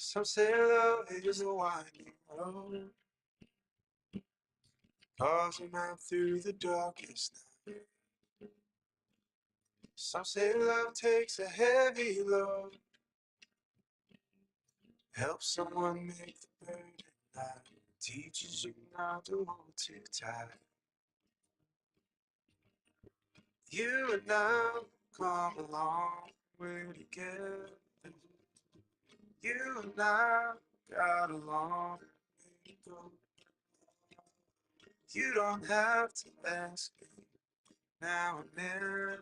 Some say love is a winding road, carves a man through the darkest night. Some say love takes a heavy load, helps someone make the burden light, teaches you not to hold too tight. You and I come a long way together. You and I got a long way to go. You don't have to ask me now and then,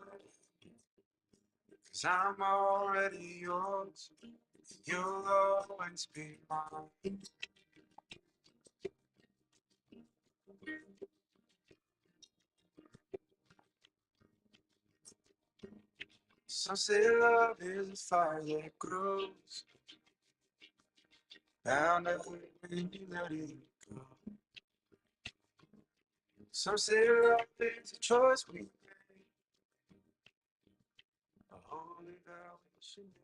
'cause I'm already yours. You'll always be mine. Some say love is a fire that grows, bound up when you let it go. Some say love is a choice we make, a holy vow we should never.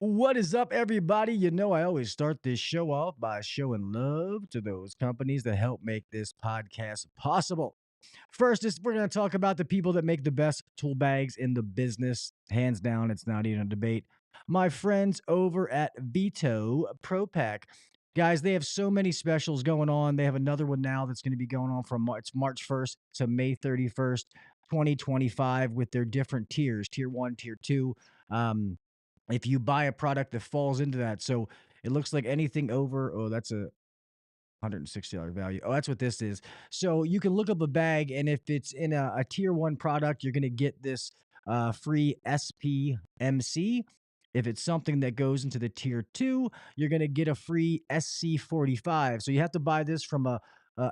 What is up, everybody? You know, I always start this show off by showing love to those companies that help make this podcast possible. First, we're going to talk about the people that make the best tool bags in the business. Hands down, it's not even a debate. My friends over at VETO Pro Pack. Guys, they have so many specials going on. They have another one now that's going to be going on from March 1st to May 31st, 2025, with their different tiers, tier 1, tier 2. If you buy a product that falls into that. So it looks like anything over, oh, that's a $160 value. Oh, that's what this is. So you can look up a bag, and if it's in a tier 1 product, you're going to get this free SPMC. If it's something that goes into the tier 2, you're going to get a free SC45. So you have to buy this from a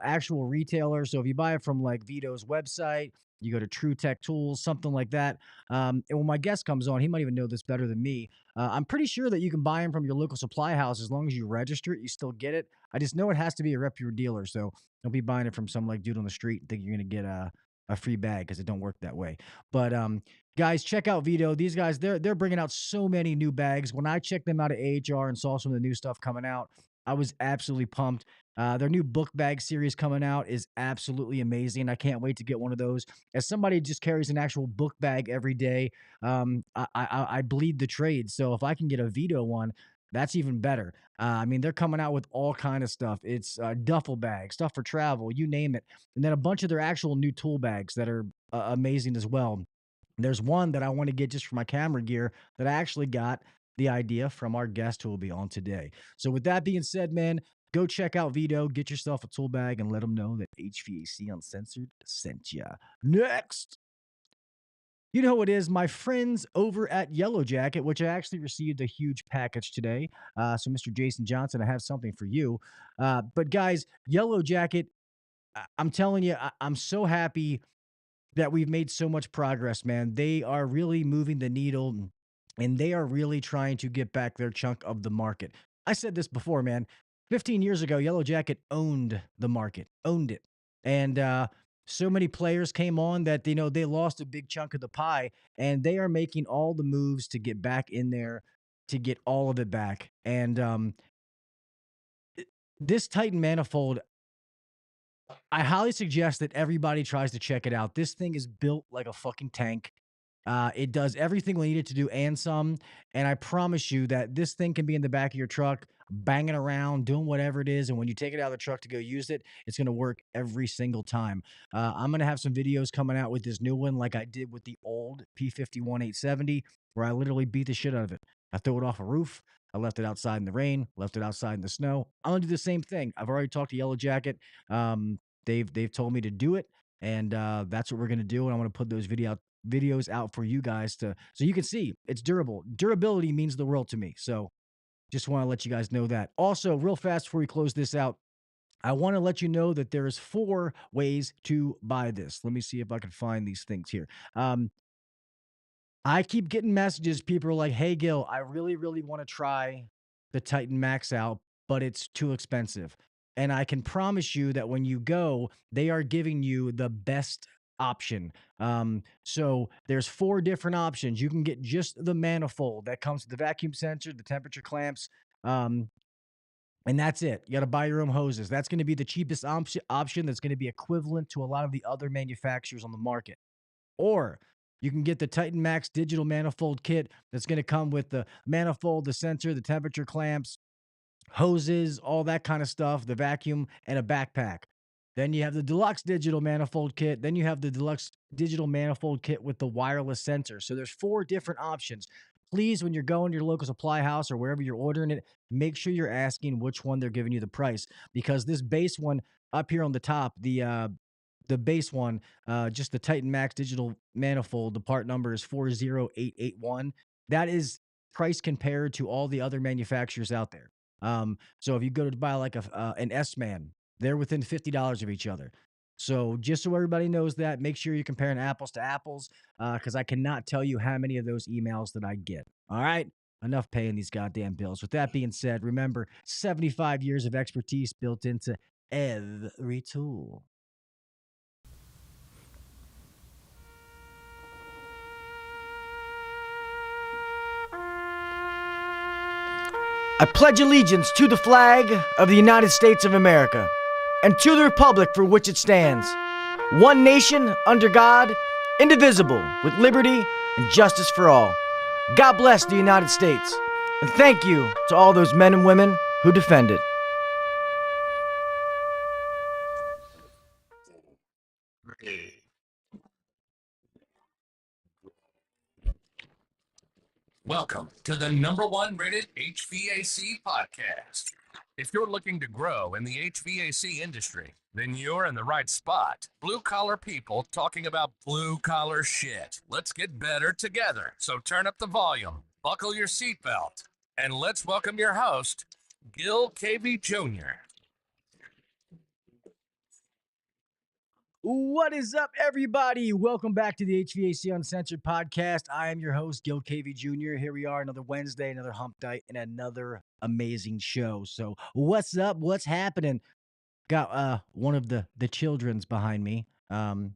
actual retailer. So if you buy it from like Vito's website, you go to True Tech Tools, something like that. And when my guest comes on, he might even know this better than me. I'm pretty sure that you can buy them from your local supply house as long as you register it. You still get it. I just know it has to be a reputable dealer, so don't be buying it from some like dude on the street and think you're gonna get a free bag because it don't work that way. But guys, check out Vito. These guys, they're bringing out so many new bags. When I checked them out at AHR and saw some of the new stuff coming out, I was absolutely pumped. Their new book bag series coming out is absolutely amazing. I can't wait to get one of those. As somebody who just carries an actual book bag every day, I bleed the trade. So if I can get a Vito one, that's even better. I mean, they're coming out with all kind of stuff. It's duffel bags, stuff for travel, you name it, and then a bunch of their actual new tool bags that are amazing as well. There's one that I want to get just for my camera gear that I actually got the idea from our guest who will be on today. So with that being said, man, go check out Vito, get yourself a tool bag, and let them know that HVAC Uncensored sent you. Next. You know who it is, my friends over at Yellow Jacket, which I actually received a huge package today. So, Mr. Jason Johnson, I have something for you. But guys, Yellow Jacket, I'm telling you, I'm so happy that we've made so much progress, man. They are really moving the needle, and they are really trying to get back their chunk of the market. I said this before, man. 15 years ago, Yellow Jacket owned the market, owned it. And so many players came on that, they lost a big chunk of the pie, and they are making all the moves to get back in there to get all of it back. And this Titan Manifold, I highly suggest that everybody tries to check it out. This thing is built like a fucking tank. It does everything we need it to do and some. And I promise you that this thing can be in the back of your truck, banging around, doing whatever it is. And when you take it out of the truck to go use it, it's going to work every single time. I'm going to have some videos coming out with this new one, like I did with the old P51 870, where I literally beat the shit out of it. I threw it off a roof. I left it outside in the rain, left it outside in the snow. I'm gonna do the same thing. I've already talked to Yellow Jacket. They've told me to do it, and that's what we're gonna do. And I'm gonna put those videos out for you guys so you can see it's durable. Durability means the world to me. So just want to let you guys know that. Also, real fast before we close this out, I want to let you know that there is 4 ways to buy this. Let me see if I can find these things here. I keep getting messages. People are like, "Hey, Gil, I really, really want to try the Titan Max out, but it's too expensive." And I can promise you that when you go, they are giving you the best option. So there's 4 different options. You can get just the manifold that comes with the vacuum sensor, the temperature clamps, um, and that's it. You got to buy your own hoses. That's going to be the cheapest option. That's going to be equivalent to a lot of the other manufacturers on the market. Or you can get the Titan Max digital manifold kit that's going to come with the manifold, the sensor, the temperature clamps, hoses, all that kind of stuff, the vacuum, and a backpack. Then you have the deluxe digital manifold kit. Then you have the deluxe digital manifold kit with the wireless sensor. So there's 4 different options. Please, when you're going to your local supply house or wherever you're ordering it, make sure you're asking which one they're giving you the price, because this base one up here on the top, the base one, just the Titan Max digital manifold, the part number is 40881. That is price compared to all the other manufacturers out there. So if you go to buy like an S Man, they're within $50 of each other. So just so everybody knows that, make sure you're comparing apples to apples, because I cannot tell you how many of those emails that I get. All right. Enough paying these goddamn bills. With that being said, remember 75 years of expertise built into every tool. I pledge allegiance to the flag of the United States of America and to the republic for which it stands, one nation under God, indivisible, with liberty and justice for all. God bless the United States, and thank you to all those men and women who defend it. Welcome to the #1 rated HVAC podcast. If you're looking to grow in the HVAC industry, then you're in the right spot. Blue collar people talking about blue collar shit. Let's get better together. So turn up the volume, buckle your seatbelt, and let's welcome your host, Gil KV Jr. What is up, everybody? Welcome back to the HVAC Uncensored podcast. I am your host, Gil KV Jr. Here we are, another Wednesday, another hump night, and another amazing show. So, what's up? What's happening? Got one of the children's behind me.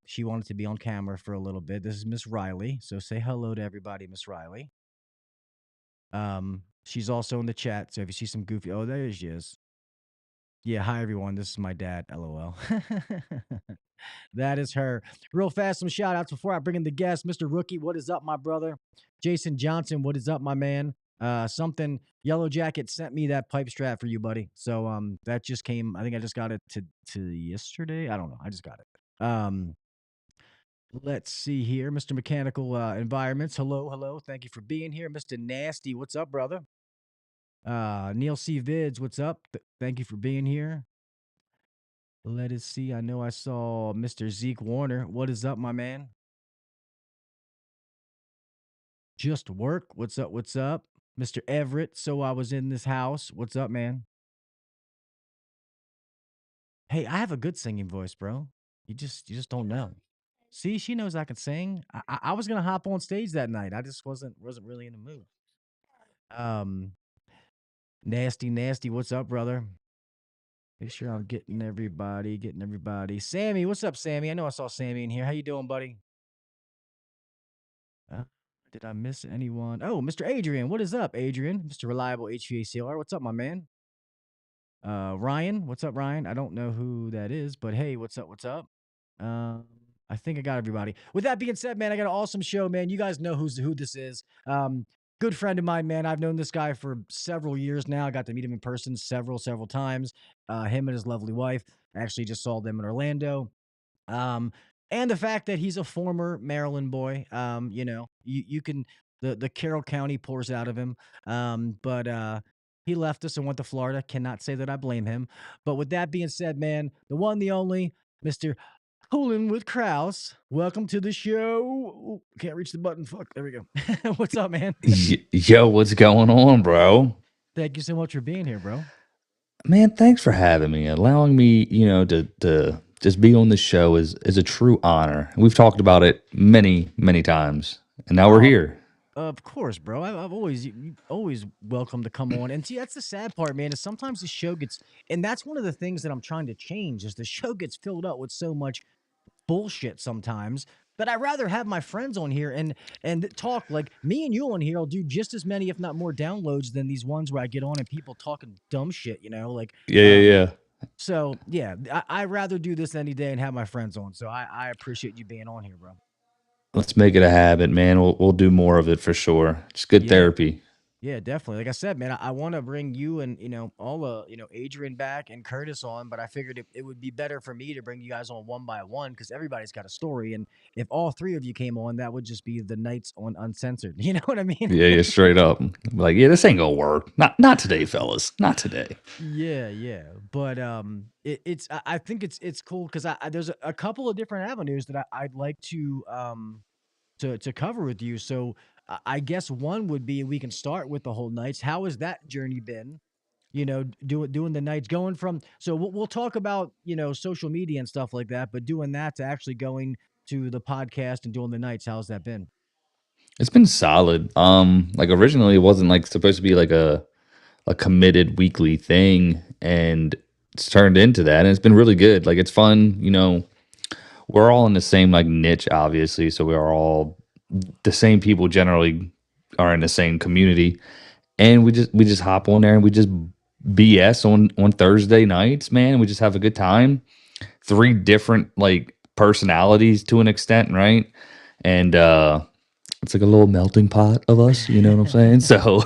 She wanted to be on camera for a little bit. This is Miss Riley. So say hello to everybody, Miss Riley. She's also in the chat. So if you see some goofy, oh, there she is. Yeah, hi everyone. This is my dad. LOL. That is her. Real fast, some shout outs before I bring in the guest. Mr. Rookie, what is up, my brother? Jason Johnson, what is up, my man? Something Yellow Jacket sent me that pipe strap for you, buddy. So that just came. I think I just got it to yesterday. I don't know. I just got it. Let's see here, Mr. Mechanical Environments. Hello. Thank you for being here, Mr. Nasty. What's up, brother? Neil C. Vids, what's up? Thank you for being here. Let us see. I know I saw Mr. Zeke Warner. What is up, my man? Just work. What's up? What's up? Mr. Everett. So I was in this house. What's up, man? Hey, I have a good singing voice, bro. You just don't know. See, she knows I can sing. I was gonna hop on stage that night. I just wasn't really in the mood. Nasty. What's up, brother? Make sure I'm getting everybody. Sammy, what's up, Sammy? I know I saw Sammy in here. How you doing, buddy? Did I miss anyone? Oh, Mr. Adrian. What is up, Adrian? Mr. Reliable HVACR. What's up, my man? Ryan. What's up, Ryan? I don't know who that is, but hey, what's up? What's up? I think I got everybody. With that being said, man, I got an awesome show, man. You guys know who this is. Good friend of mine, man. I've known this guy for several years now. I got to meet him in person several times. Him and his lovely wife. I actually just saw them in Orlando. And the fact that he's a former Maryland boy, you can the Carroll County pours out of him. But he left us and went to Florida. Cannot say that I blame him. But with that being said, man, the one, the only, Mr. Koolin with Krauss. Welcome to the show. Ooh, can't reach the button. Fuck. There we go. What's up, man? Yo, what's going on, bro? Thank you so much for being here, bro. Man, thanks for having me. Allowing me, to just be on the show is a true honor. We've talked about it many times. and now we're here. Of course, bro. I've always always welcome to come on. And see, that's the sad part, man. Is sometimes the show gets, and that's one of the things that I'm trying to change. Is the show gets filled up with so much bullshit sometimes that I rather have my friends on here and talk. Like me and you on here will do just as many, if not more, downloads than these ones where I get on and people talking dumb shit. You know, like Yeah. So yeah, I rather do this any day and have my friends on. So I appreciate you being on here, bro. Let's make it a habit, man. We'll do more of it for sure. It's good Yeah. therapy. Yeah, definitely. Like I said, man, I want to bring you and all Adrian back and Curtis on, but I figured it would be better for me to bring you guys on one by one because everybody's got a story, and if all three of you came on, that would just be the Nights on Uncensored. You know what I mean? Yeah, straight up. Like, yeah, this ain't gonna work. Not today, fellas. Not today. Yeah. But I think it's cool because there's a couple of different avenues that I'd like to cover with you. So I guess one would be we can start with the whole Nights. How has that journey been? Doing the Nights, going from, so we'll talk about social media and stuff like that, but doing that to actually going to the podcast and doing the Nights. How's that been? It's been solid. Like originally it wasn't like supposed to be like a committed weekly thing, and it's turned into that, and it's been really good. Like it's fun, we're all in the same like niche, obviously, so we're all the same people generally are in the same community, and we just hop on there and we just BS on Thursday nights, man. We just have a good time. Three different like personalities to an extent, right? And it's like a little melting pot of us, you know what I'm saying? So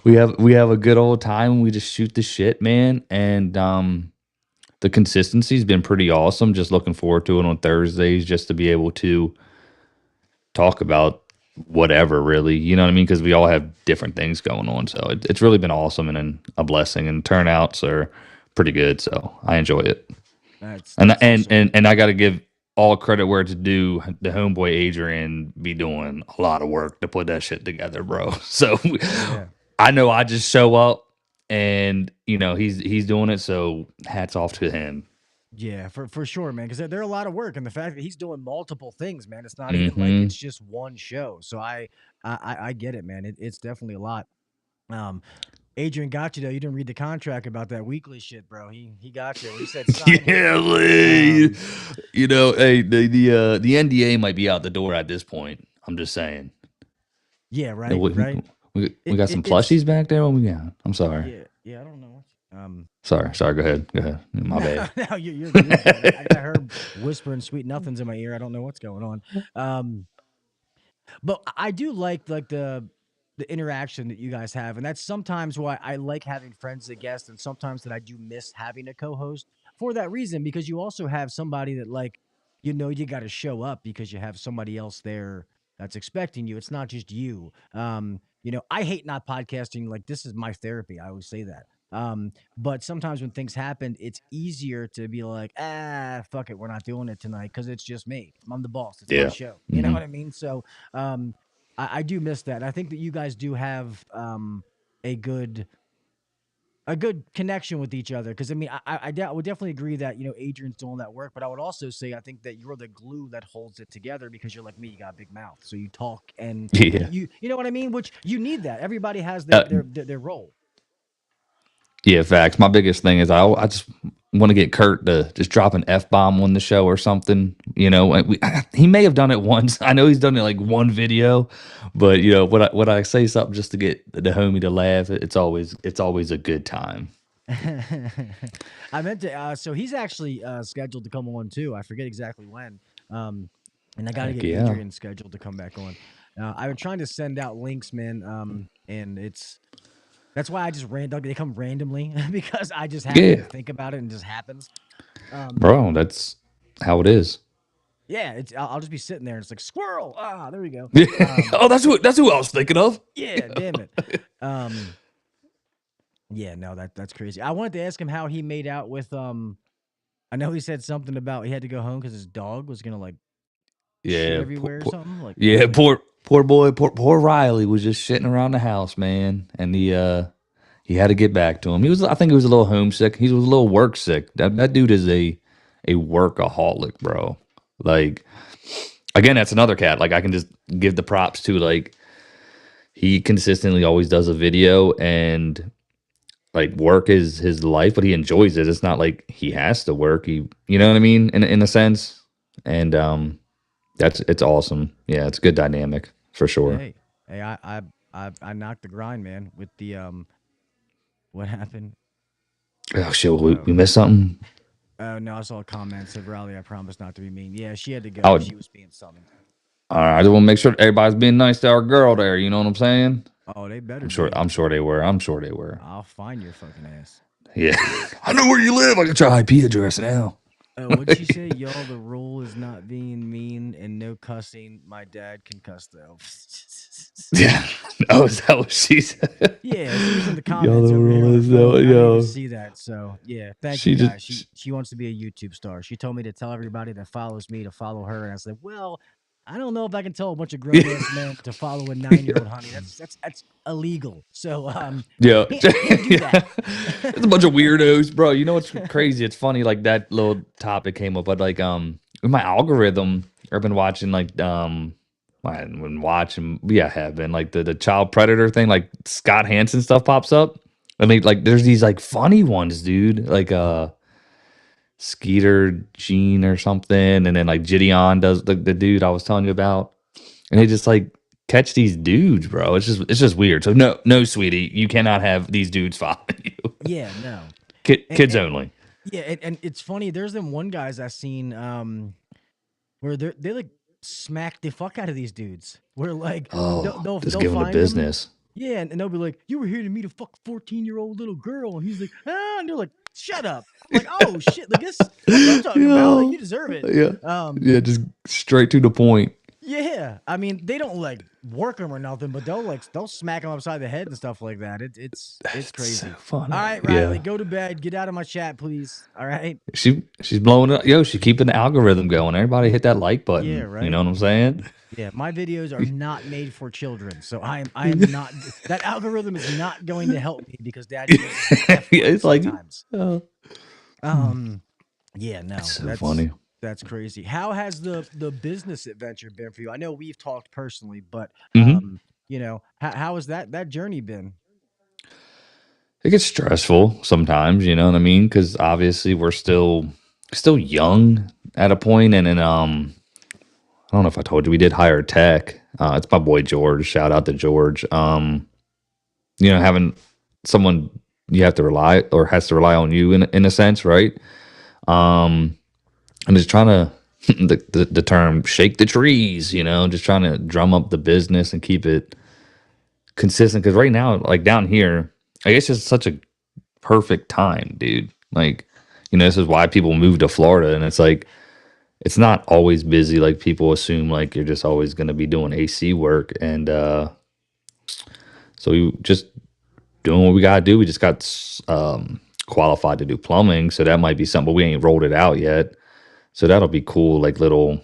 we have a good old time. We just shoot the shit, man. And the consistency's been pretty awesome. Just looking forward to it on Thursdays, just to be able to talk about whatever, really, you know what I mean? Because we all have different things going on. So it's really been awesome and a blessing. And turnouts are pretty good, so I enjoy it. That's And awesome. and I got to give all credit where it's due. The homeboy Adrian be doing a lot of work to put that shit together, bro. So Yeah. I know I just show up, and he's doing it. So hats off to him. Yeah, for sure, man. Because they're a lot of work, and the fact that he's doing multiple things, man, it's not even like Hmm. it's just one show. So I get it, man. It's definitely a lot. Um, Adrian got you though. You didn't read the contract about that weekly shit, bro. He got you. He said sign here. Yeah, Lee. Um, Hey, the NDA might be out the door at this point. I'm just saying. yeah, Yeah, right, right. we got some It's plushies back there. What we got? I'm sorry. yeah. I don't know. Sorry. Go ahead. My bad. No, you're good, man. I got her whispering sweet nothings in my ear. I don't know what's going on. But I do like the interaction that you guys have, and that's sometimes why I like having friends as guests, and sometimes that I do miss having a co-host for that reason, because you also have somebody that you got to show up because you have somebody else there that's expecting you. It's not just you. I hate not podcasting. Like this is my therapy. I always say that. But sometimes when things happen, it's easier to be like, fuck it, we're not doing it tonight because it's just me. I'm the boss. It's my Yeah. show. You know Hmm. what I mean? So, I do miss that. I think that you guys do have a good connection with each other. Because I mean, I would definitely agree that Adrian's doing that work, but I would also say I think that you're the glue that holds it together because you're like me. You got a big mouth, so you talk and Yeah. you know what I mean. Which you need that. Everybody has Uh, their role. yeah. Facts. My biggest thing is I just want to get Kurt to just drop an F-bomb on the show or something. And he may have done it once. I know he's done it like one video, but when I say something just to get the homie to laugh, it's always a good time. I meant to. So he's actually scheduled to come on too. I forget exactly when. And I got to Heck get yeah. Adrian scheduled to come back on. I've been trying to send out links, man. And that's why I just they come randomly because I just happen to Yeah, think about it and it just happens. bro. That's how it is. Yeah, I'll just be sitting there and it's like squirrel. There we go. Oh, that's who I was thinking of. Yeah, damn it. Yeah, no, that's crazy. I wanted to ask him how he made out with I know he said something about he had to go home because his dog was gonna like shit Yeah, everywhere or something. Like what? yeah. Poor boy, poor Riley was just shitting around the house, man, and he had to get back to him. I think he was a little homesick. He was a little work sick. That dude is a workaholic, bro. Like again, that's another cat. Like I can just give the props to, like, he consistently always does a video, and like work is his life, but he enjoys it. It's not like he has to work. You know what I mean? In a sense. And it's awesome. Yeah, it's a good dynamic for sure. Hey, hey, I knocked the grind, man, with the what happened? Oh shit, we missed something. Oh no, I saw a comment said, "Riley, I promise not to be mean." Yeah, she had to I go. would. She was being summoned. All right, I just want to make sure everybody's being nice to our girl there. You know what I'm saying? Oh, they better I'm sure. be. I'm sure they were. I'm sure they were. I'll find your fucking ass. Yeah. I know where you live. I got your IP address now. Oh, what'd she say? Y'all, the rule is not being mean and no cussing. My dad can cuss though. Yeah. Oh, is that what she said? Yeah, she was in the Yo, comments the over here rule on the is phone. I didn't yo. even see that. So yeah, thank She you just. guys. She wants to be a YouTube star. She told me to tell everybody that follows me to follow her, and I said, well, I don't know if I can tell a bunch of grown ass men to follow a 9-year-old honey. That's illegal. So Yeah. can't do Yeah. that. It's a bunch of weirdos, bro. You know what's crazy? It's funny, like that little topic came up, but like in my algorithm, I've been watching like I've been watching, yeah, I have been like the child predator thing, like Scott Hansen stuff pops up. I mean, like there's these like funny ones, dude. Like Skeeter Gene or something, and then like Gideon does the dude I was telling you about. And they just like catch these dudes, bro. It's just weird. So no, sweetie, you cannot have these dudes following you. Yeah, no. Kids only. Yeah, and it's funny. There's them one guys I seen where they like smack the fuck out of these dudes. Where like Oh, just they'll give them the find them. business. Yeah, and they'll be like, "You were here to meet a 14-year-old little girl," and he's like, "Ah," and they're like, "Shut up!" I'm like, "Oh shit, like this, that's what I'm talking about. Like you deserve it." Yeah, just straight to the point. Yeah. I mean, they don't like work them or nothing, but they'll smack them upside the head and stuff like that. It's crazy. So funny. All right, Riley, go to bed. Get out of my chat, please. All right. She's blowing it up. Yo, she's keeping the algorithm going. Everybody hit that like button. Yeah, right. You know what I'm saying? Yeah, my videos are not made for children, so I am not. That algorithm is not going to help me because Dad uses It's like sometimes. Yeah, no, it's so that's funny. That's crazy. How has the business adventure been for you? I know we've talked personally, but Mhm. you know, how has that journey been? It gets stressful sometimes, you know what I mean? Because obviously we're still young at a point, and then I don't know if I told you we did hire tech. It's my boy George. Shout out to George. Having someone you have to rely or has to rely on you in a sense, right? I'm just trying to the term shake the trees, just trying to drum up the business and keep it consistent. Because right now, like down here, I guess it's such a perfect time, dude. Like, this is why people move to Florida, and it's like it's not always busy like people assume. Like you're just always going to be doing AC work, and so we just doing what we gotta do. We just got qualified to do plumbing, so that might be something, but we ain't rolled it out yet. So that'll be cool. Like little,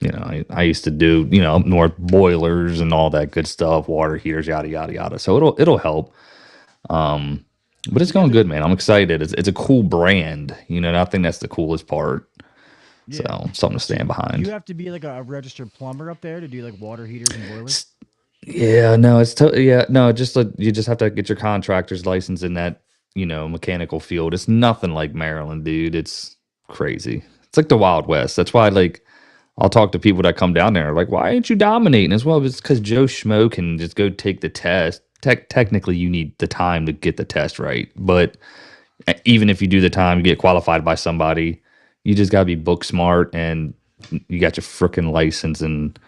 I used to do, up north boilers and all that good stuff, water heaters, yada yada yada. So it'll help. But it's going good, man. I'm excited. It's a cool brand. I think that's the coolest part. Yeah. So something to stand behind. Do you have to be like a registered plumber up there to do like water heaters and boilers? Yeah, no, just like you just have to get your contractor's license in that, mechanical field. It's nothing like Maryland, dude. It's crazy. It's like the Wild West. That's why, like, I'll talk to people that come down there, like, why ain't you dominating? As well, it's because Joe Schmo can just go take the test. Technically, you need the time to get the test right. But even if you do the time to get qualified by somebody, you just gotta be book smart, and you got your freaking license and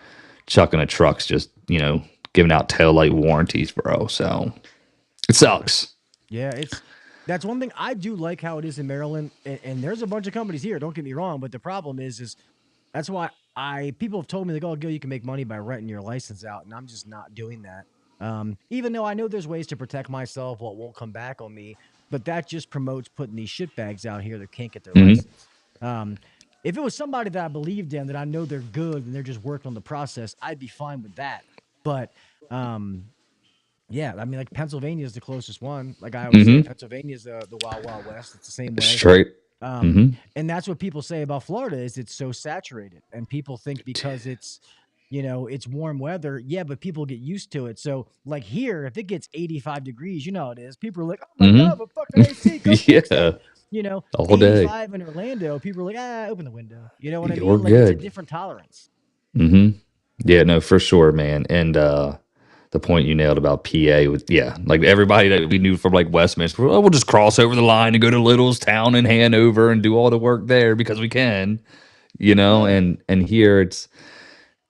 chucking a trucks, just giving out tail light warranties, bro. So it sucks. Yeah, that's one thing I do like how it is in Maryland, and there's a bunch of companies here. Don't get me wrong, but the problem is that's why people have told me like, oh, Gil, you can make money by renting your license out, and I'm just not doing that. Even though I know there's ways to protect myself, what won't come back on me, but that just promotes putting these shitbags out here that can't get their license. If it was somebody that I believed in, that I know they're good and they're just working on the process, I'd be fine with that. But yeah, I mean, like Pennsylvania is the closest one. Like I always say, Pennsylvania is the wild, wild west. It's the same way. Straight Mm-hmm. And that's what people say about Florida is it's so saturated, and people think because it's it's warm weather, yeah, but people get used to it. So like here, if it gets 85 degrees, you know how it is. People are like, "Oh my god, but fucking AC, Mm-hmm. come fix Yeah, it." You know, all day. 85 in Orlando, people are like, "Ah, open the window." You know what I You're mean? Like it's a good. different tolerance. Mm-hmm. Yeah, no, for sure, man. And the point you nailed about PA was, yeah, like everybody that we knew from like Westminster, we'll just cross over the line and go to Littlestown and Hanover and do all the work there because we can, Yeah. and here it's,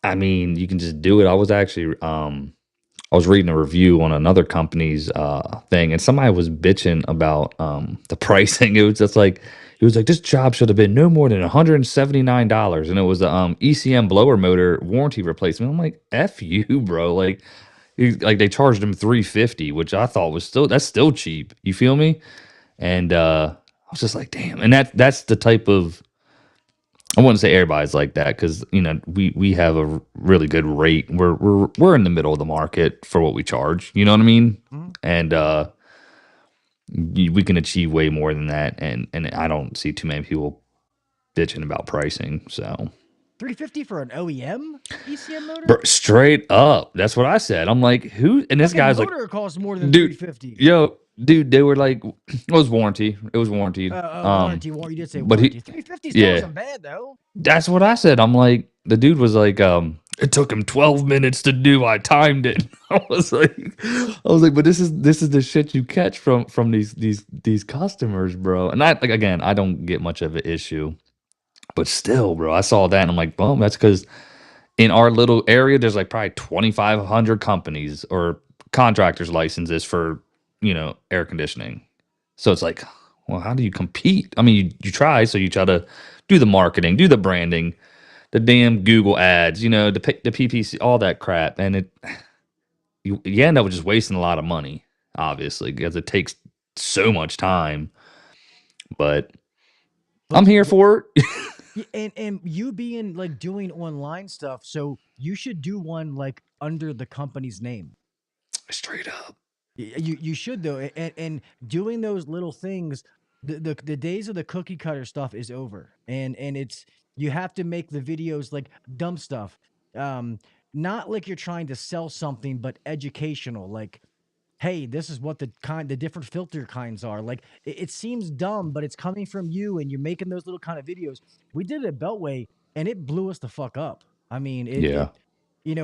I mean, you can just do it. I was actually I was reading a review on another company's thing, and somebody was bitching about the pricing. It was just like, it was like, this job should have been no more than $179, and it was a ECM blower motor warranty replacement. I'm like, F you, bro. Like, like they charged him 350, which I thought was that's still cheap. You feel me? And I was just like, damn. And that's the type of, I wouldn't say everybody's like that, because we have a really good rate. We're in the middle of the market for what we charge. You know what I mean? Mhm. And we can achieve way more than that. And I don't see too many people bitching about pricing. So 350 for an OEM ECM motor? bro, straight up, that's what I said. I'm like, who? And this Fucking guy's like, motor costs more than dude, 350. yo, dude, they were like, it was warranty. It was warranted. Warranty. You did say But warranty. he, 350 still yeah. isn't bad though. That's what I said. I'm like, the dude was like, it took him 12 minutes to do. I timed it. I was like, but this is the shit you catch from these customers, bro. And I, like, again, I don't get much of an issue, but still, bro, I saw that and I'm like, boom, that's because in our little area, there's like probably 2,500 companies or contractors licenses for, air conditioning. So it's like, well, how do you compete? I mean, you try, so you try to do the marketing, do the branding, the damn Google ads, the PPC, all that crap, and you end up just wasting a lot of money, obviously, because it takes so much time. But I'm But here for it. yeah, and you being like doing online stuff, so you should do one like under the company's name. Straight up. You should though, and doing those little things, the days of the cookie cutter stuff is over, and it's you have to make the videos like dumb stuff, um, not like you're trying to sell something, but educational, like hey, this is what the different filter kinds are. Like it seems dumb, but it's coming from you, and you're making those little kind of videos. We did it at Beltway, and it blew us the fuck up. I mean, Yeah.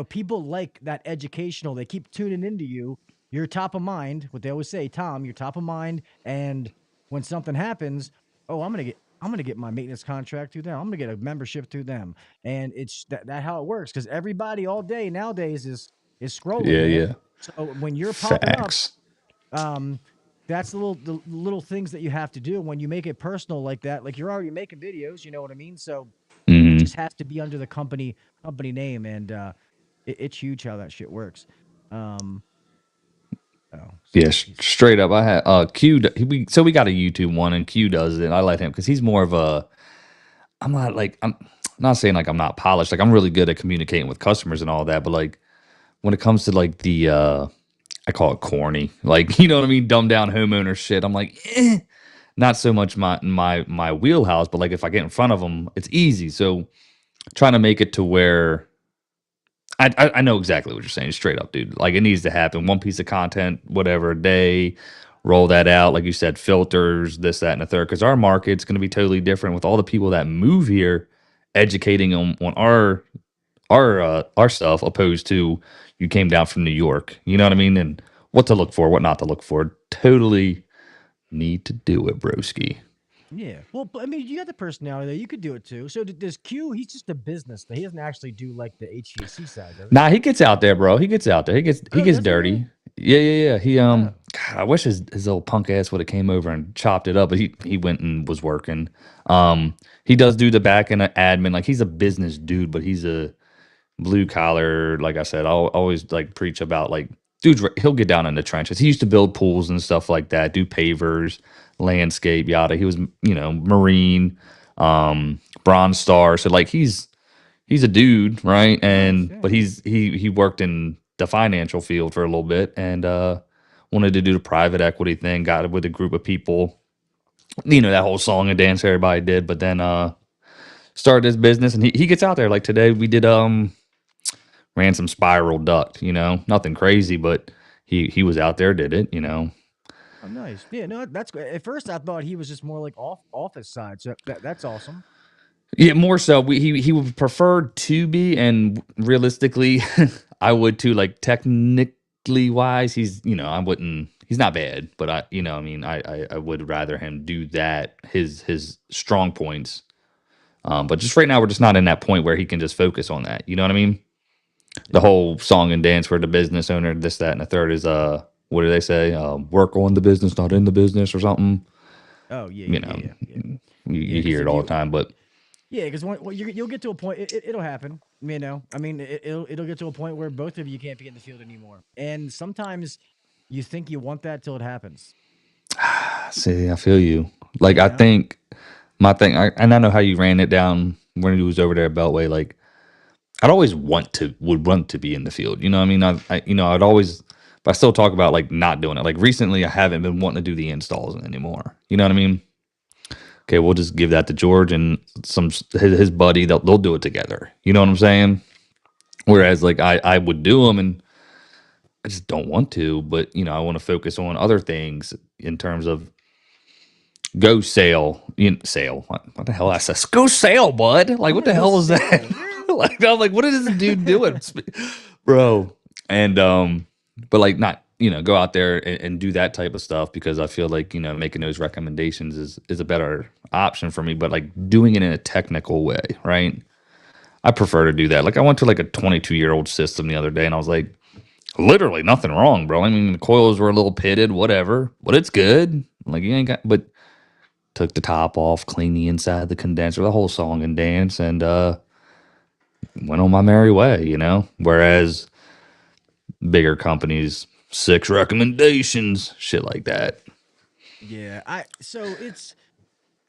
people like that educational. They keep tuning into you. You're top of mind. What they always say, Tom, you're top of mind. And when something happens, oh, I'm gonna get my maintenance contract through them. I'm gonna get a membership through them, and it's that how it works because everybody all day nowadays is scrolling, Yeah, man. yeah. So when you're popping up, Facts. um, that's the little things that you have to do when you make it personal like that. Like you're already making videos, you know what I mean? So it Hmm. just has to be under the company name, and it's huge how that shit works. Um, oh, Yeah, he's straight up. I had Q. We got a YouTube one, and Q does it. I let him because he's more of a. I'm not saying like I'm not polished. Like I'm really good at communicating with customers and all that. But like when it comes to like the I call it corny. Like, you know what I mean, dumbed down homeowner shit. I'm like, not so much my wheelhouse. But like if I get in front of them, it's easy. So trying to make it to where I know exactly what you're saying, straight up, dude. Like it needs to happen. One piece of content, whatever a day, roll that out. Like you said, filters, this, that, and the third. Because our market's going to be totally different with all the people that move here, educating them on our stuff, opposed to you came down from New York. You know what I mean? And what to look for, what not to look for. Totally need to do it, broski. yeah. Well, I mean, you got the personality there. You could do it too. So does Q? He's just a business. He doesn't actually do like the HVAC side, does he? Nah, he gets out there, bro. He gets out there. He Oh, gets does he really? dirty. Yeah, yeah, yeah. Oh, God, I wish his old punk ass would have came over and chopped it up, but he went and was working. He does do the back end admin. Like he's a business dude, but he's a blue collar. Like I said, I'll always like preach about like dudes. He'll get down in the trenches. He used to build pools and stuff like that, do pavers, landscape, yada. He was Marine, Bronze Star. So like he's a dude, right? nice. And Yeah. but he worked in the financial field for a little bit and wanted to do the private equity thing. Got it with a group of people, you know, that whole song and dance everybody did. But then started his business, and he gets out there. Like today, we did ran some spiral duct. You know, nothing crazy, but he was out there, did it. You know. Oh, nice. Yeah, no, that's great. At first, I thought he was just more like office side. So that's awesome. Yeah, more so. He would prefer to be, and realistically, I would too. Like technically wise, he's you know I wouldn't. He's not bad, but I you know I mean I would rather him do that his strong points. But just right now, we're just not in that point where he can just focus on that. You know what I mean? The Yeah. whole song and dance where the business owner, this, that, and the third is what do they say? Work on the business, not in the business, or something. Oh, yeah, You yeah, know, yeah, yeah, yeah. you Yeah, because hear it if all the you, time, but yeah, because well, you'll get to a point. It'll happen. You know, I mean, it'll get to a point where both of you can't be in the field anymore. And sometimes you think you want that till it happens. see, I feel you. Like You I know. think my thing, and I know how you ran it down when he was over there at Beltway. Like I'd always would want to be in the field. You know what I mean? You know, I'd always, but I still talk about like not doing it. Like recently, I haven't been wanting to do the installs anymore. You know what I mean? Okay, we'll just give that to George and his buddy. They'll do it together. You know what I'm saying? Yeah. Whereas like I would do them and I just don't want to. But you know, I want to focus on other things in terms of go sail. Sail. What the hell? I said go sail, bud. Like I'm what gonna the go hell is that? sail. Like I'm like, what is this dude doing, bro? And but like not go out there and do that type of stuff because I feel like making those recommendations is a better option for me. But like doing it in a technical way, right? I prefer to do that. Like I went to like a 22-year-old system the other day, and I was like, literally nothing wrong, bro. I mean, the coils were a little pitted, whatever, but it's good. Like you ain't got, but took the top off, cleaned the inside of the condenser, the whole song and dance, and went on my merry way. Whereas bigger companies, 6 recommendations, shit like that. Yeah. So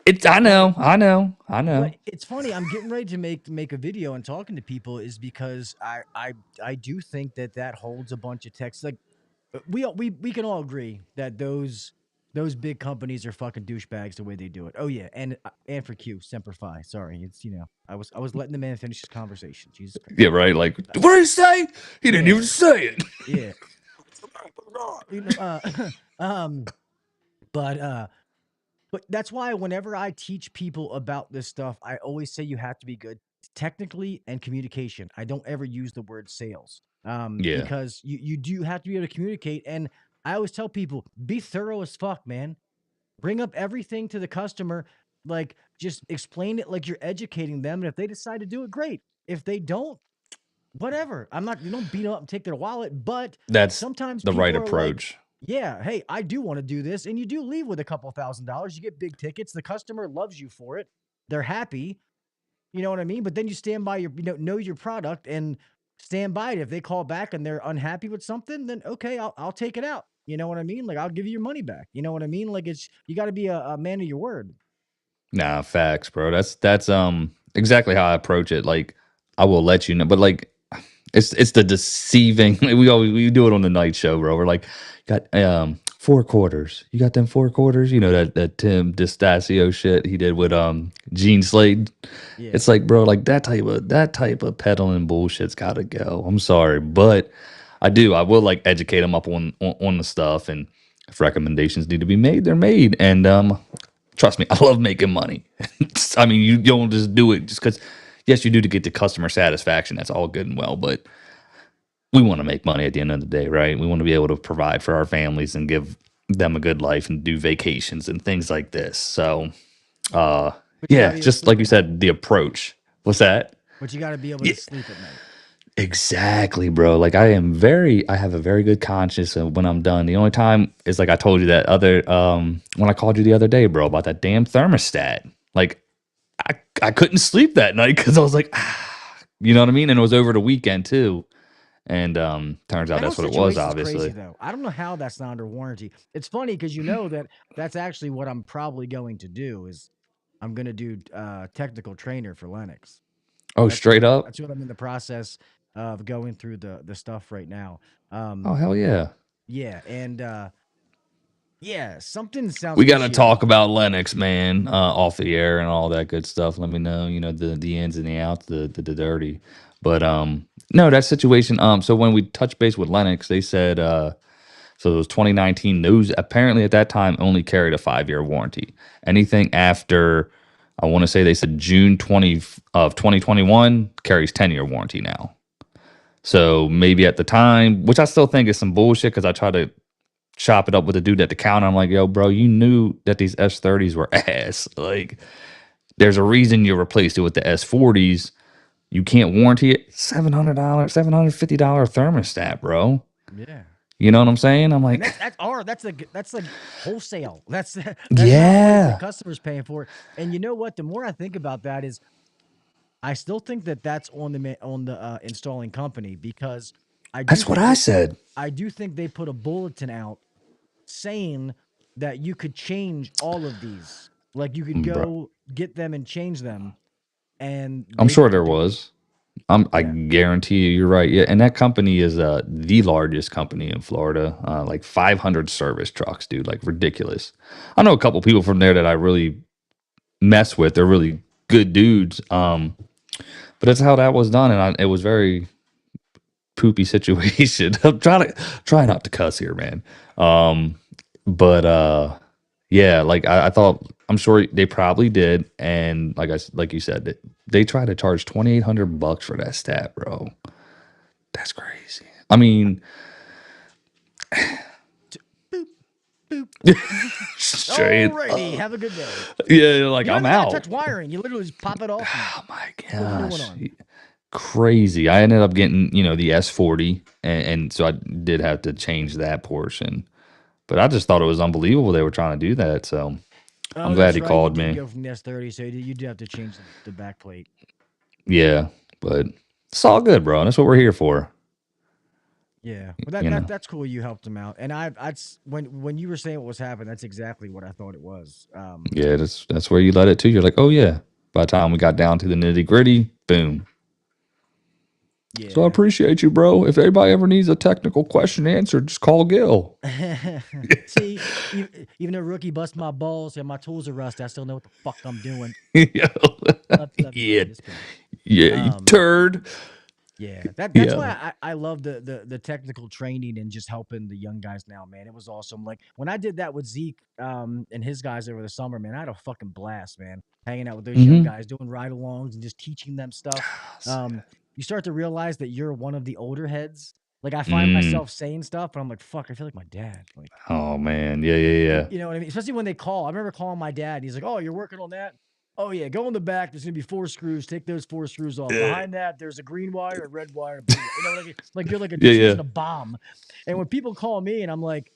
It's I it's funny. know, I know, I But know. it's funny. I'm getting ready to make a video and talking to people is because I do think that holds a bunch of text. Like we can all agree that those big companies are fucking douchebags the way they do it. Oh yeah, and for Q, Semper Fi. Sorry, it's I was letting the man finish his conversation. Jesus Christ. Yeah, right. Like, what did he say? He didn't even Yeah, say it. yeah. You know, um, but But that's why whenever I teach people about this stuff, I always say you have to be good technically and communication. I don't ever use the word sales Yeah, because you do have to be able to communicate. And I always tell people, be thorough as fuck, man. Bring up everything to the customer. Like, just explain it like you're educating them. And if they decide to do it, great. If they don't, whatever. You don't beat them up and take their wallet, but that's sometimes the right people are like, approach. yeah, hey, I do want to do this. And you do leave with a couple $1,000s. You get big tickets. The customer loves you for it. They're happy. You know what I mean? But then you stand by know your product and stand by it. If they call back and they're unhappy with something, then okay, I'll take it out. You know what I mean? Like I'll give you your money back. You know what I mean? Like you got to be a man of your word. Nah, facts, bro. That's exactly how I approach it. Like, I will let you know, but like, it's the deceiving. We do it on the night show, bro. We're like, got 4 quarters. You got them 4 quarters. You know that Tim D'Estacio shit he did with Gene Slade. Yeah. It's like, bro, like that type of peddling bullshit's got to go. I'm sorry, but I will like educate them up on the stuff, and if recommendations need to be made, they're made. And trust me, I love making money. I mean, you don't just do it just because. Yes, you do to get the customer satisfaction. That's all good and well, but we want to make money at the end of the day, right? We want to be able to provide for our families and give them a good life and do vacations and things like this. So, uh, But you got to yeah, be able to just like sleep you at night. said, the approach. What's that? But you got to be able to Yeah, sleep at night. exactly, bro. Like I have a very good conscience of when I'm done. The only time is like I told you that other when I called you the other day, bro, about that damn thermostat. Like I couldn't sleep that night because I was like, you know what I mean? And it was over the weekend too. And turns out That whole that's what it was, situation's crazy obviously. though. I don't know how that's not under warranty. It's funny because you know that's actually what I'm probably going to do is I'm going to do technical trainer for Lennox. Oh, straight up? That's what I'm in the process of going through the stuff right now. Oh, Um hell yeah. yeah, and Yeah, something sounds We got to fishy talk about about Lennox, man, off the air and all that good stuff. Let me know, the ins and the outs, the dirty. But no, that situation. So when we touched base with Lennox, they said so it was 2019. Those apparently at that time only carried a 5-year warranty. Anything after, I want to say they said June 20 of 2021 carries 10-year warranty now. So maybe at the time, which I still think is some bullshit because I try to chop it up with the dude at the counter. I'm like, yo, bro, you knew that these S30s were ass. Like, there's a reason you replaced it with the S40s. You can't warranty it. $700, $750 thermostat, bro. yeah. You know what I'm saying? I'm And like, that's like wholesale. That's not what is the yeah, customer's paying for. And you know what? The more I think about that is, I still think that that's on the installing company, because I do that's what think I that said. I do think they put a bulletin out saying that you could change all of these. Like, you could Bro, go get them and change them, and I'm they sure didn't there do it. was. I Yeah. guarantee you, you're right. Yeah, and that company is the largest company in Florida. Like 500 service trucks, dude. Like ridiculous. I know a couple people from there that I really mess with. They're really good dudes. But that's how that was done, and it was very poopy situation. I'm try not to cuss here, man. But yeah, like I thought, I'm sure they probably did, and like you said, they tried to charge $2,800 for that stat, bro. That's crazy. I mean, Boop, boop. straight Alrighty, up. have a good day. Yeah, like You don't I'm even got to touch out. wiring. You literally just pop it off and Oh my put a new one gosh. on. Crazy. I ended up getting, the S40, and so I did have to change that portion. But I just thought it was unbelievable they were trying to do that. So I'm Oh, glad that's he right. You called did me. go from the S30, so you do have to change the back plate. Yeah, but it's all good, bro. That's what we're here for. Yeah, well, You know. that's cool. You helped them out, and when you were saying what was happening, that's exactly what I thought it was. Yeah, that's where you let it to. You're like, oh yeah. By the time we got down to the nitty gritty, boom. So I Yeah. appreciate you, bro. If anybody ever needs a technical question answered, just call Gil. See, even though rookie bust my balls and my tools are rusty, I still know what the fuck I'm doing. Yeah, Love you, yeah, buddy. Just kidding. yeah, you Um, turd. Yeah, that's Yeah. why I love the technical training and just helping the young guys now, man. It was awesome. Like, when I did that with Zeke and his guys over the summer, man, I had a fucking blast, man. Hanging out with those young Mm-hmm. guys, doing ride-alongs and just teaching them stuff. You start to realize that you're one of the older heads. Like, I find Mm. myself saying stuff, but I'm like, fuck, I feel like my dad. Like, Oh man. Yeah, yeah, yeah. you know what I mean? Especially when they call. I remember calling my dad. He's like, "Oh, you're working on that? Oh yeah, go in the back. There's gonna be 4 screws. Take those 4 screws off. Behind that, there's a green wire, a red wire, a blue wire." You know, like you're like a Yeah, yeah. choosing a bomb. And when people call me and I'm like,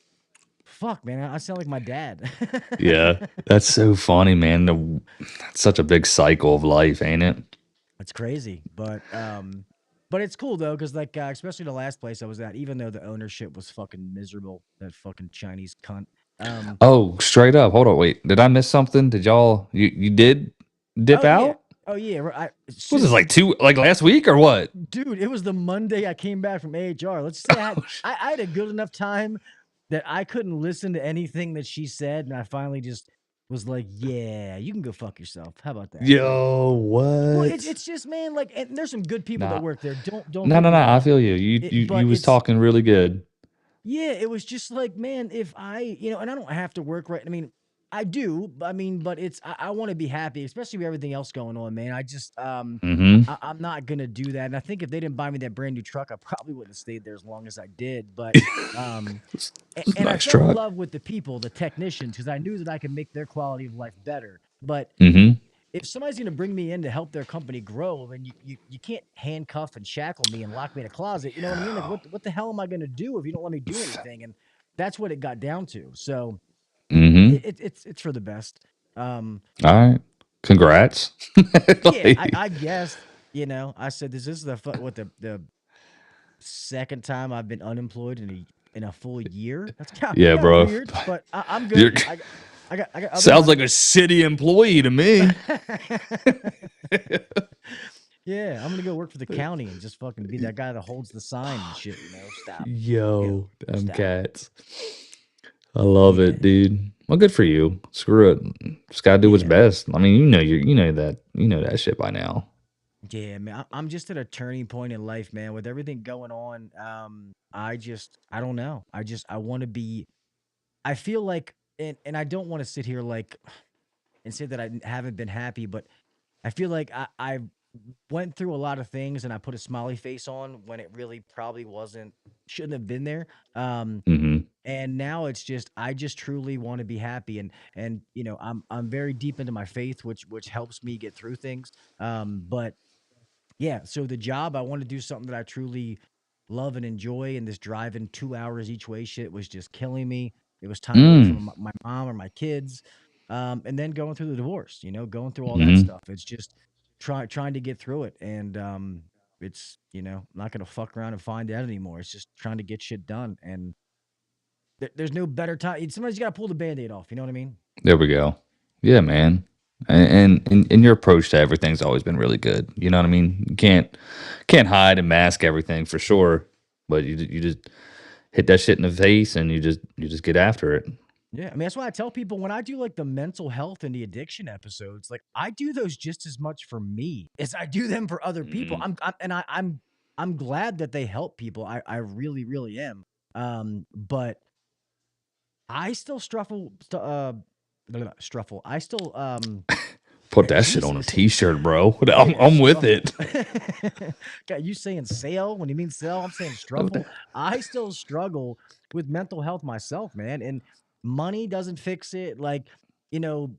"Fuck, man, I sound like my dad." Yeah. That's so funny, man. That's such a big cycle of life, ain't it? It's crazy, but it's cool though, because like especially the last place I was at, even though the ownership was fucking miserable, that fucking Chinese cunt. Um, Oh, straight up. Hold on, wait. Did I miss something? Did y'all you did dip oh yeah, out? oh yeah. As Was soon this as like last week or what? Dude, it was the Monday I came back from AHR. Let's say Oh, I had a good enough time that I couldn't listen to anything that she said, and I finally just was like, "Yeah, you can go fuck yourself. How about that?" Like, yo, well, what? it's just, man, like, and there's some good people that Nah. work there. Don't No, get no, me no. I wrong. feel you. You you But you was it's, talking really good. yeah, it was just like, man, if and I don't have to work right. I mean, I do. I mean, but I want to be happy, especially with everything else going on, man. I just Mm-hmm. I'm not gonna do that. And I think if they didn't buy me that brand new truck, I probably wouldn't have stayed there as long as I did. But um, and I Nice fell in truck. love with the people, the technicians, because I knew that I could make their quality of life better. But Mm-hmm. if somebody's gonna bring me in to help their company grow, then you can't handcuff and shackle me and lock me in a closet. You know what I mean? Like, what the hell am I gonna do if you don't let me do anything? And that's what it got down to. So Mm-hmm. it's for the best. Um, All right. Congrats. yeah, Like, I guess, I said this is the second time I've been unemployed in a full year. That's kind yeah, of bro. weird, but I'm You're, good. I got other sounds like money. a city employee to me. Yeah, I'm gonna go work for the county and just fucking be that guy that holds the sign and shit. Stop. Yo, Go. them Stop. cats. I love Yeah, it, dude. Well, good for you. Screw it. Just gotta do what's yeah, best. I mean, you know that shit by now. yeah, man. I'm just at a turning point in life, man. With everything going on, I don't know. I want to be. I feel like, and I don't want to sit here like and say that I haven't been happy, but I feel like I went through a lot of things and I put a smiley face on when it really probably wasn't, shouldn't have been there. Hmm. And now it's just I just truly want to be happy, and I'm very deep into my faith, which helps me get through things. But yeah, so the job, I want to do something that I truly love and enjoy, and this driving 2 hours each way shit was just killing me. It was time away Mm. from my mom or my kids. And then going through the divorce, going through all that Hmm. stuff. It's just trying to get through it. And it's, I'm not gonna fuck around and find out anymore. It's just trying to get shit done. And there's no better time. Sometimes you gotta pull the band-aid off, you know what I mean? There we go. Yeah, man. And your approach to everything's always been really good. You know what I mean? You can't hide and mask everything for sure, but you just hit that shit in the face and you just get after it. Yeah, I mean that's why I tell people when I do like the mental health and the addiction episodes, like I do those just as much for me as I do them for other people. Mhm. I'm glad that they help people. I really really am. But I still struffle. I still Put that shit on a Jesus. t-shirt, bro. I'm, Yeah, I'm with struffle. it. Got you saying sale when you mean sell, I'm saying struffle. I still struggle with mental health myself, man. And money doesn't fix it. Like, you know,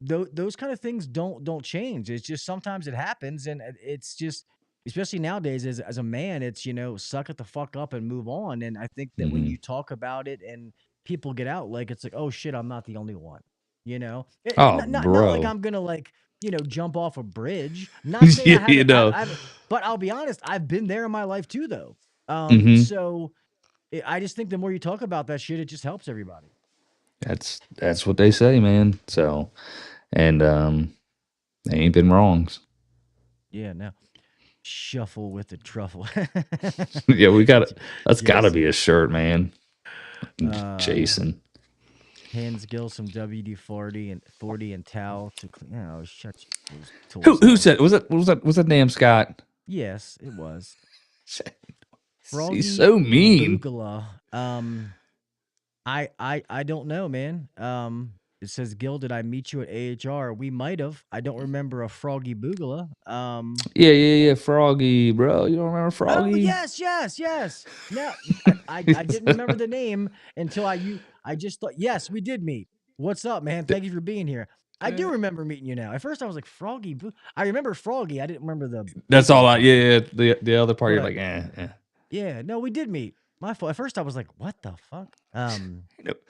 those kind of things don't change. It's just sometimes it happens, and it's just especially nowadays as a man, it's suck it the fuck up and move on. And I think that when Hmm. you talk about it and people get out, like it's like, oh shit, I'm not the only one. Oh, Not like bro. I'm gonna like jump off a bridge. Not saying I You haven't, know. I haven't, but I'll be honest, I've been there in my life too, though. Hmm. So I just think the more you talk about that shit, it just helps everybody. That's what they say, man. So, and they ain't been wrongs. Yeah, no. Shuffle with the truffle. Yeah, we got it. That's got to Yes. be a shirt, man. Uh, Jason. Hands Gill, some WD 40 and towel to clean. Oh, shut your Who torso. said was that damn Scott? Yes, it was. He's Froggy so mean. Boogala. I don't know, man. It says, Gil, did I meet you at AHR? We might have. I don't remember a Froggy Boogala. Yeah, Froggy, bro. You don't remember Oh Froggy? yes, yes, yes. No, I didn't remember the name until I just thought, yes, we did meet. What's up, man? Thank you for being here. I do remember meeting you now. At first I was like Froggy I remember Froggy. I didn't remember the That's all Boogala I. part. Yeah. The other part, you're But like, eh. yeah, no, we did meet. My fault. At first I was like, what the fuck? Nope.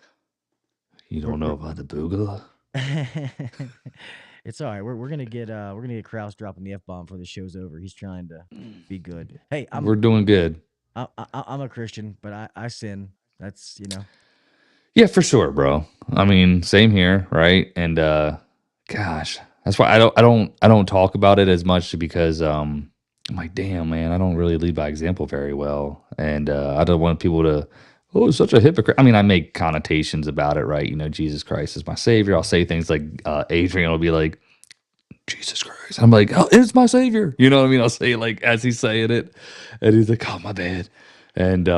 You We're, don't know we're about the Boogala? It's all right. We're gonna get Krauss dropping the F bomb before the show's over. He's trying to be good. Hey, We're doing good. I'm a Christian, but I sin. That's Yeah, for sure, bro. I mean, same here, right? And gosh, that's why I don't talk about it as much because I'm like, damn, man, I don't really lead by example very well, and I don't want people to, oh, such a hypocrite. I mean, I make connotations about it, right? Jesus Christ is my savior. I'll say things like Adrian will be like, Jesus Christ. I'm like, oh, it's my savior. You know what I mean? I'll say it like as he's saying it, and he's like, oh, my bad. And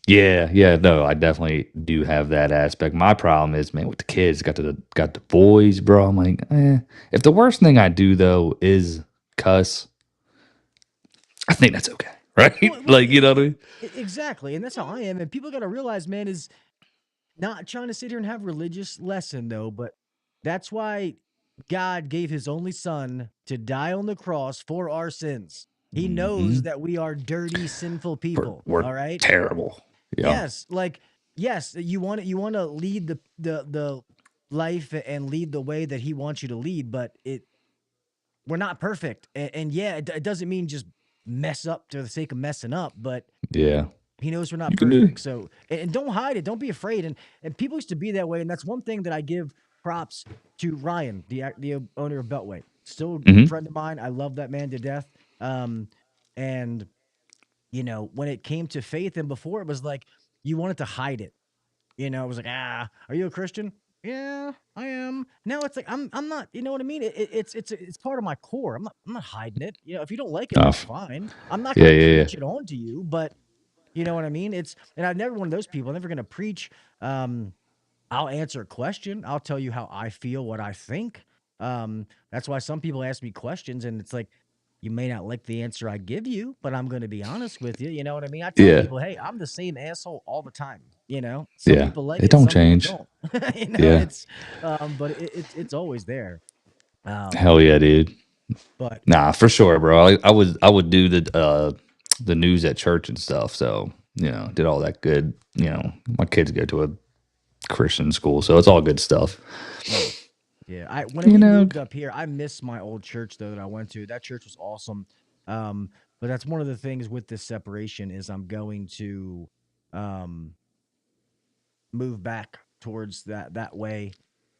yeah, no, I definitely do have that aspect. My problem is, man, with the kids, got the boys, bro. I'm like, if the worst thing I do though is cuss, I think that's okay, well, right? well, Like, you know what I mean? exactly, and that's how I am. And people got to realize, man, is not trying to sit here and have religious lesson though, but that's why God gave His only Son to die on the cross for our sins. He knows Hmm. that we are dirty, sinful We're, people. we're All right. terrible. Yeah. Yes, like yes, you want to lead the life and lead the way that He wants you to lead, but we're not perfect, and yeah, it doesn't mean just mess up for the sake of messing up, but Yeah. He knows we're not You can do. perfect. So and don't hide it, don't be afraid, and people used to be that way, and that's one thing that I give props to Ryan, the owner of Beltway, still a Hmm. friend of mine. I love that man to death. And when it came to faith, and before it was like you wanted to hide it. You know, it was like, are you a Christian? Yeah, I am. Now it's like I'm not. You know what I mean? It's part of my core. I'm not hiding it. You know, if you don't like it, Oh, that's fine. I'm not yeah, gonna yeah, yeah. preach it onto you, but you know what I mean? And I'm never one of those people. I'm never gonna preach. I'll answer a question. I'll tell you how I feel, what I think. That's why some people ask me questions, and it's like, you may not like the answer I give you, but I'm going to be honest with you. You know what I mean? I tell Yeah, people, hey, I'm the same asshole all the time. You know, some yeah. people like It it, don't some people change. don't. You know, Yeah. but it's always there. Hell yeah, dude. But Nah, for sure, bro. I would do the news at church and stuff. So, did all that good. My kids go to a Christian school, so it's all good stuff. mm, yeah, when You we know, moved up here, I miss my old church though that I went to. That church was awesome. But that's one of the things with this separation is I'm going to um move back towards that way.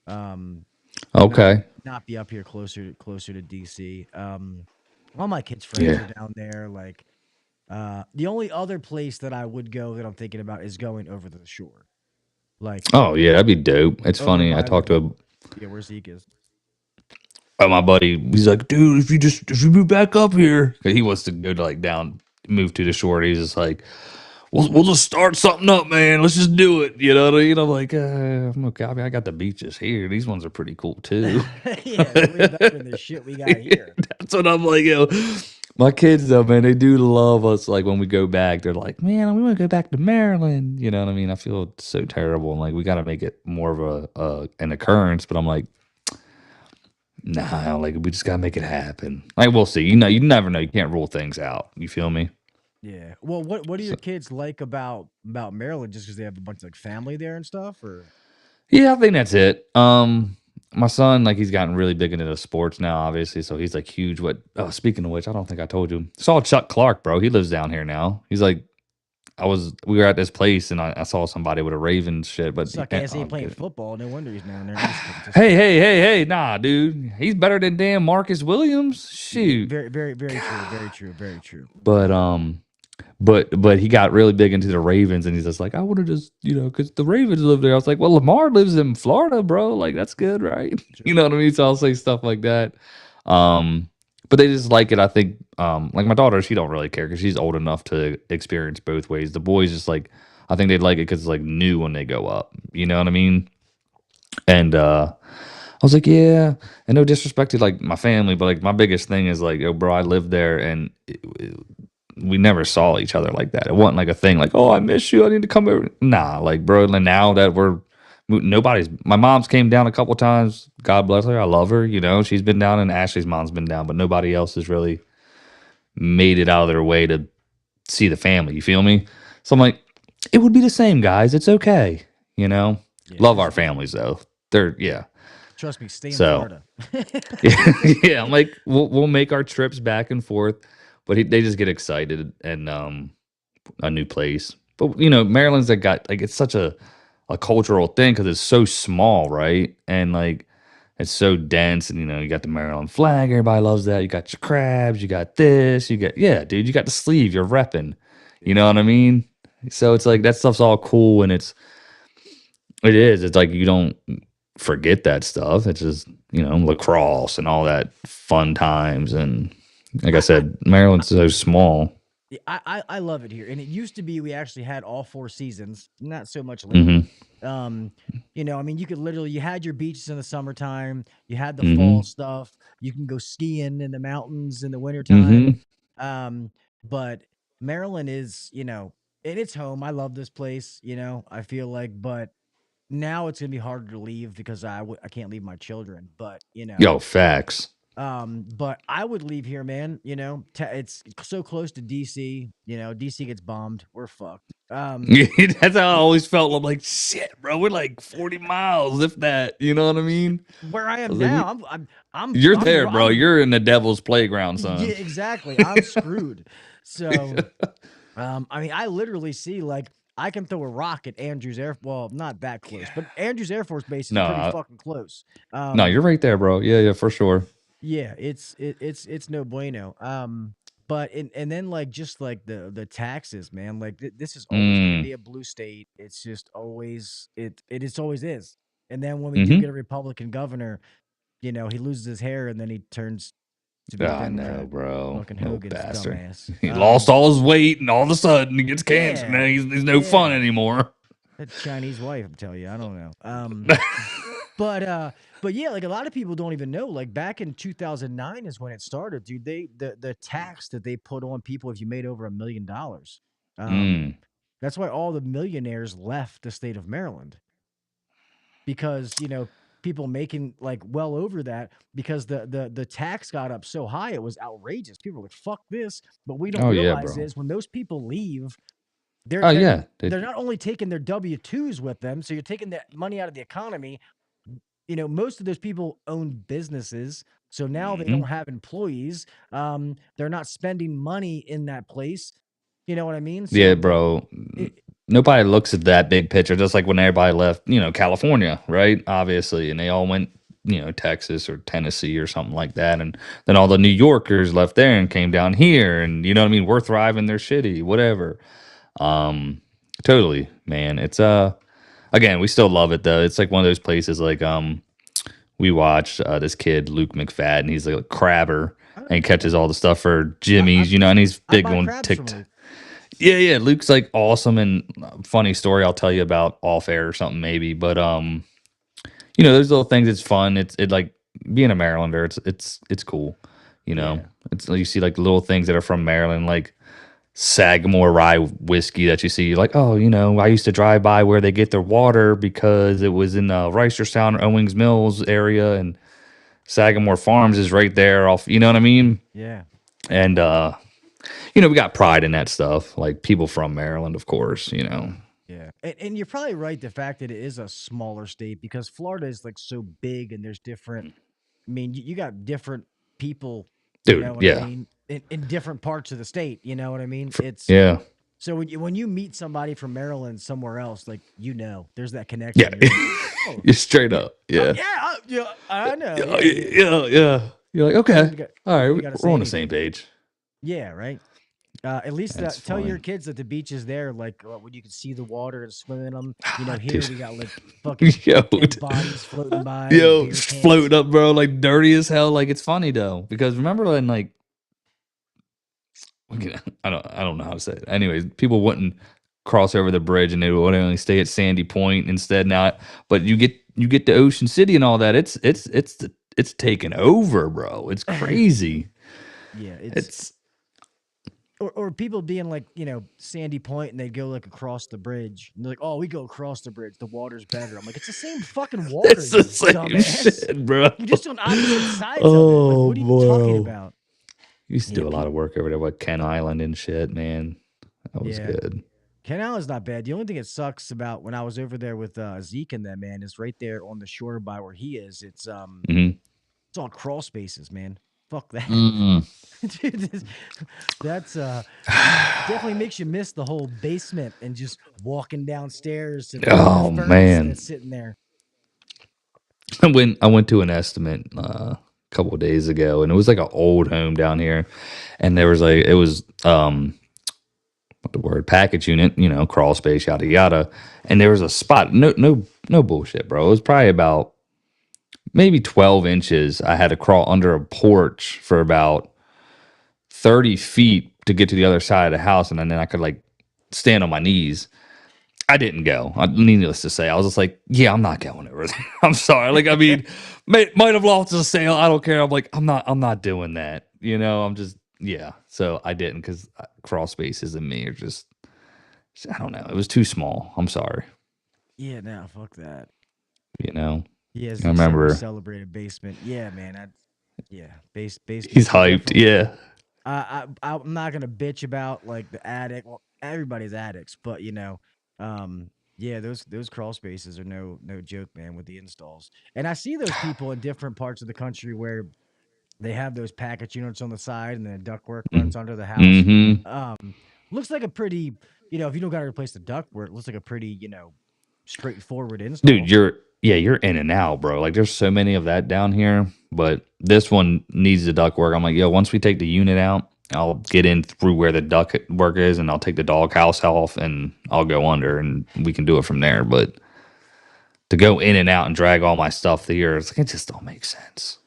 Um not okay. not be up here closer to DC. All my kids' friends Yeah. are down there. Like the only other place that I would go that I'm thinking about is going over to the shore. Like Oh yeah, that'd be dope. It's over funny. I by talked like to yeah, where Zeke is. my buddy. He's like, dude, if you move back up here, 'cause he wants to go to like down, move to the shore. He's just like, we'll just start something up, man. Let's just do it. You know what I mean? I'm like, I'm okay. I mean, I got the beaches here. These ones are pretty cool too. Yeah, they're way better than the shit we got here. That's what I'm like, yo. My kids though, man, they do love us. Like when we go back, they're like, man, we want to go back to Maryland. You know what I mean? I feel so terrible. I'm like, we got to make it more of an occurrence. But I'm like, nah, like we just gotta make it happen. Like we'll see. You never know. You can't rule things out. You feel me? Yeah. Well, what do So, your kids like about Maryland? Just because they have a bunch of like family there and stuff, or yeah, I think that's it. My son, like he's gotten really big into the sports now, obviously. So he's like huge. Speaking of which, I don't think I told you. Saw Chuck Clark, bro. He lives down here now. He's like, we were at this place and I saw somebody with a Ravens shit, but suck ass I'm ain't playing kidding. football. No wonder he's down there. I'm just kidding. Just Hey, kidding. hey, hey, hey, nah, dude. He's better than damn Marcus Williams. Yeah, Shoot. very true. Very true. Very true. But but he got really big into the Ravens, and he's just like, I want to just, because the Ravens live there. I was like, well, Lamar lives in Florida, bro. Like that's good, right? You True. know what I mean? So I'll say stuff like that. But they just like it. I think, like my daughter, she don't really care because she's old enough to experience both ways. The boys just like, I think they'd like it because it's like new when they go up. You know what I mean? And I was like, yeah, and no disrespect to like my family, but like my biggest thing is like, yo, bro, I lived there and we never saw each other like that. It wasn't like a thing like, oh, I miss you. I need to come over. Nah, like, bro, and now that my mom's came down a couple times. God bless her. I love her. She's been down and Ashley's mom's been down, but nobody else has really made it out of their way to see the family. You feel me? So I'm like, it would be the same, guys. It's okay. Yeah. Love our families though. Yeah. Trust me. Stay in So Florida. yeah, I'm like, we'll make our trips back and forth, but they just get excited and a new place. But Maryland's got like it's such a cultural thing because it's so small, right? And like it's so dense, and you got the Maryland flag. Everybody loves that. You got your crabs. You got this. Yeah, dude. You got the sleeve. You're repping. You Yeah. know what I mean? So it's like that stuff's all cool, and it is. It's like you don't forget that stuff. It's just, lacrosse and all that fun times. And like I I, said, Maryland's so small. Yeah, I love it here, and it used to be we actually had all 4 seasons. Not so much lately. Hmm. I mean, you had your beaches in the summertime, you had the fall Hmm. stuff. You can go skiing in the mountains in the wintertime. Hmm. But Maryland is, and it's home. I love this place. I feel like, but now it's gonna be harder to leave because I can't leave my children. But Yo, facts. but I would leave here, man. It's so close to DC. DC gets bombed. We're fucked. That's how I always felt. I'm like, shit, bro. We're like 40 miles, if that. You know what I mean? Where I I am was like, now, I'm you're I'm there, ru- bro. I'm You're in the devil's playground, yeah, son. exactly. I'm screwed. So, I mean, I literally see like I can throw a rock at Andrews Air. Well, not that close, but Andrews Air Force Base is pretty No, fucking close. no, you're right there, bro. Yeah, yeah, for sure. Yeah, it's no bueno. But and then like just like the taxes, man. Like this is always going to be a blue state. It's just always it just always is. And then when we do get a Republican governor, he loses his hair and then he turns to be a I know, Democrat. bro. Fucking No Hogan's bastard. dumbass. He lost all his weight, and all of a sudden he gets cancer. Yeah, Now he's no fun anymore. That Chinese wife, I'm telling you, I don't know. But yeah, like a lot of people don't even know. Like back in 2009 is when it started, dude. The tax that they put on people if you made over $1 million. That's why all the millionaires left the state of Maryland, because people making like well over that, because the tax got up so high it was outrageous. People were like, "Fuck this!" But we don't realize is when those people leave, they're not only taking their W-2s with them, so you're taking that money out of the economy. Most of those people own businesses, so now they don't have employees. They're not spending money in that place. You know what I mean? So yeah, bro. Nobody looks at that big picture. Just like when everybody left, California, right? Obviously, and they all went, Texas or Tennessee or something like that, and then all the New Yorkers left there and came down here, and you know what I mean? We're thriving, they're shitty, whatever. Totally, man. It's again, we still love it though. It's like one of those places like we watched this kid Luke McFadden. He's like a crabber and he catches all the stuff for Jimmy's, and he's big on TikTok. Yeah, Luke's like awesome, and funny story I'll tell you about off air or something maybe. But those little things. It's fun. It's like being a Marylander. It's cool. It's you see like little things that are from Maryland, like Sagamore rye whiskey that you see, like, oh, I used to drive by where they get their water because it was in Reisterstown or Owings Mills area, and Sagamore Farms is right there off, you know what I mean? Yeah. And, we got pride in that stuff, like people from Maryland, of course, Yeah. And you're probably right, the fact that it is a smaller state, because Florida is like so big and there's different, I mean, you got different people, dude, I mean? In different parts of the state, you know what I mean? So when you meet somebody from Maryland somewhere else, like there's that connection. Yeah, you're, like, oh, you're straight up. Yeah, I know. Yeah. You're like, okay, all right, we're on the same page. Yeah, right. At least tell your kids that the beach is there, like when you can see the water and swim in them. Here we got like fucking dead bodies floating by. Floating up, bro, like dirty as hell. Like it's funny though, because remember when like I don't know how to say it. Anyways, people wouldn't cross over the bridge and they would only stay at Sandy Point instead. Now, but you get to Ocean City and all that. It's taken over, bro. It's crazy. Yeah, it's or people being like, Sandy Point, and they'd go like across the bridge. And they're like, oh, we go across the bridge. The water's better. I'm like, it's the same fucking water. It's the same shit, bro. You're just on opposite sides of it. Like, what are you talking about? Used to do a lot of work over there, like Ken Island and shit, man. That was good. Ken Island's not bad. The only thing that sucks about when I was over there with Zeke and that, man, is right there on the shore by where he is. It's it's all crawl spaces, man. Fuck that. Dude, that's definitely makes you miss the whole basement and just walking downstairs to the man, that's sitting there. I went to an estimate a couple of days ago, and it was like an old home down here, and there was like what the word, package unit, crawl space, yada yada, and there was a spot, no bullshit, bro. It was probably about maybe 12 inches. I had to crawl under a porch for about 30 feet to get to the other side of the house, and then I could like stand on my knees. I didn't go. Needless to say, I was just like, yeah, I'm not going over there. I'm sorry. Like, I mean, might have lost a sale. I don't care. I'm like, I'm not doing that. I'm just, yeah. So I didn't, because crawl spaces and me are just, I don't know. It was too small. I'm sorry. Yeah, no, fuck that. Yeah, I remember celebrated basement. Yeah, man. Basement. He's hyped. Yeah. I'm not gonna bitch about like the attic. Well, everybody's addicts, but those crawl spaces are no joke, man, with the installs. And I see those people in different parts of the country where they have those package units on the side and then ductwork runs under the house. Looks like a pretty, if you don't got to replace the ductwork, it looks like a pretty, straightforward install. Dude, you're in and out, bro. Like there's so many of that down here, but this one needs the ductwork. I'm like, yo, once we take the unit out, I'll get in through where the duct work is, and I'll take the dog house off, and I'll go under, and we can do it from there. But to go in and out and drag all my stuff here, it's like it just don't make sense.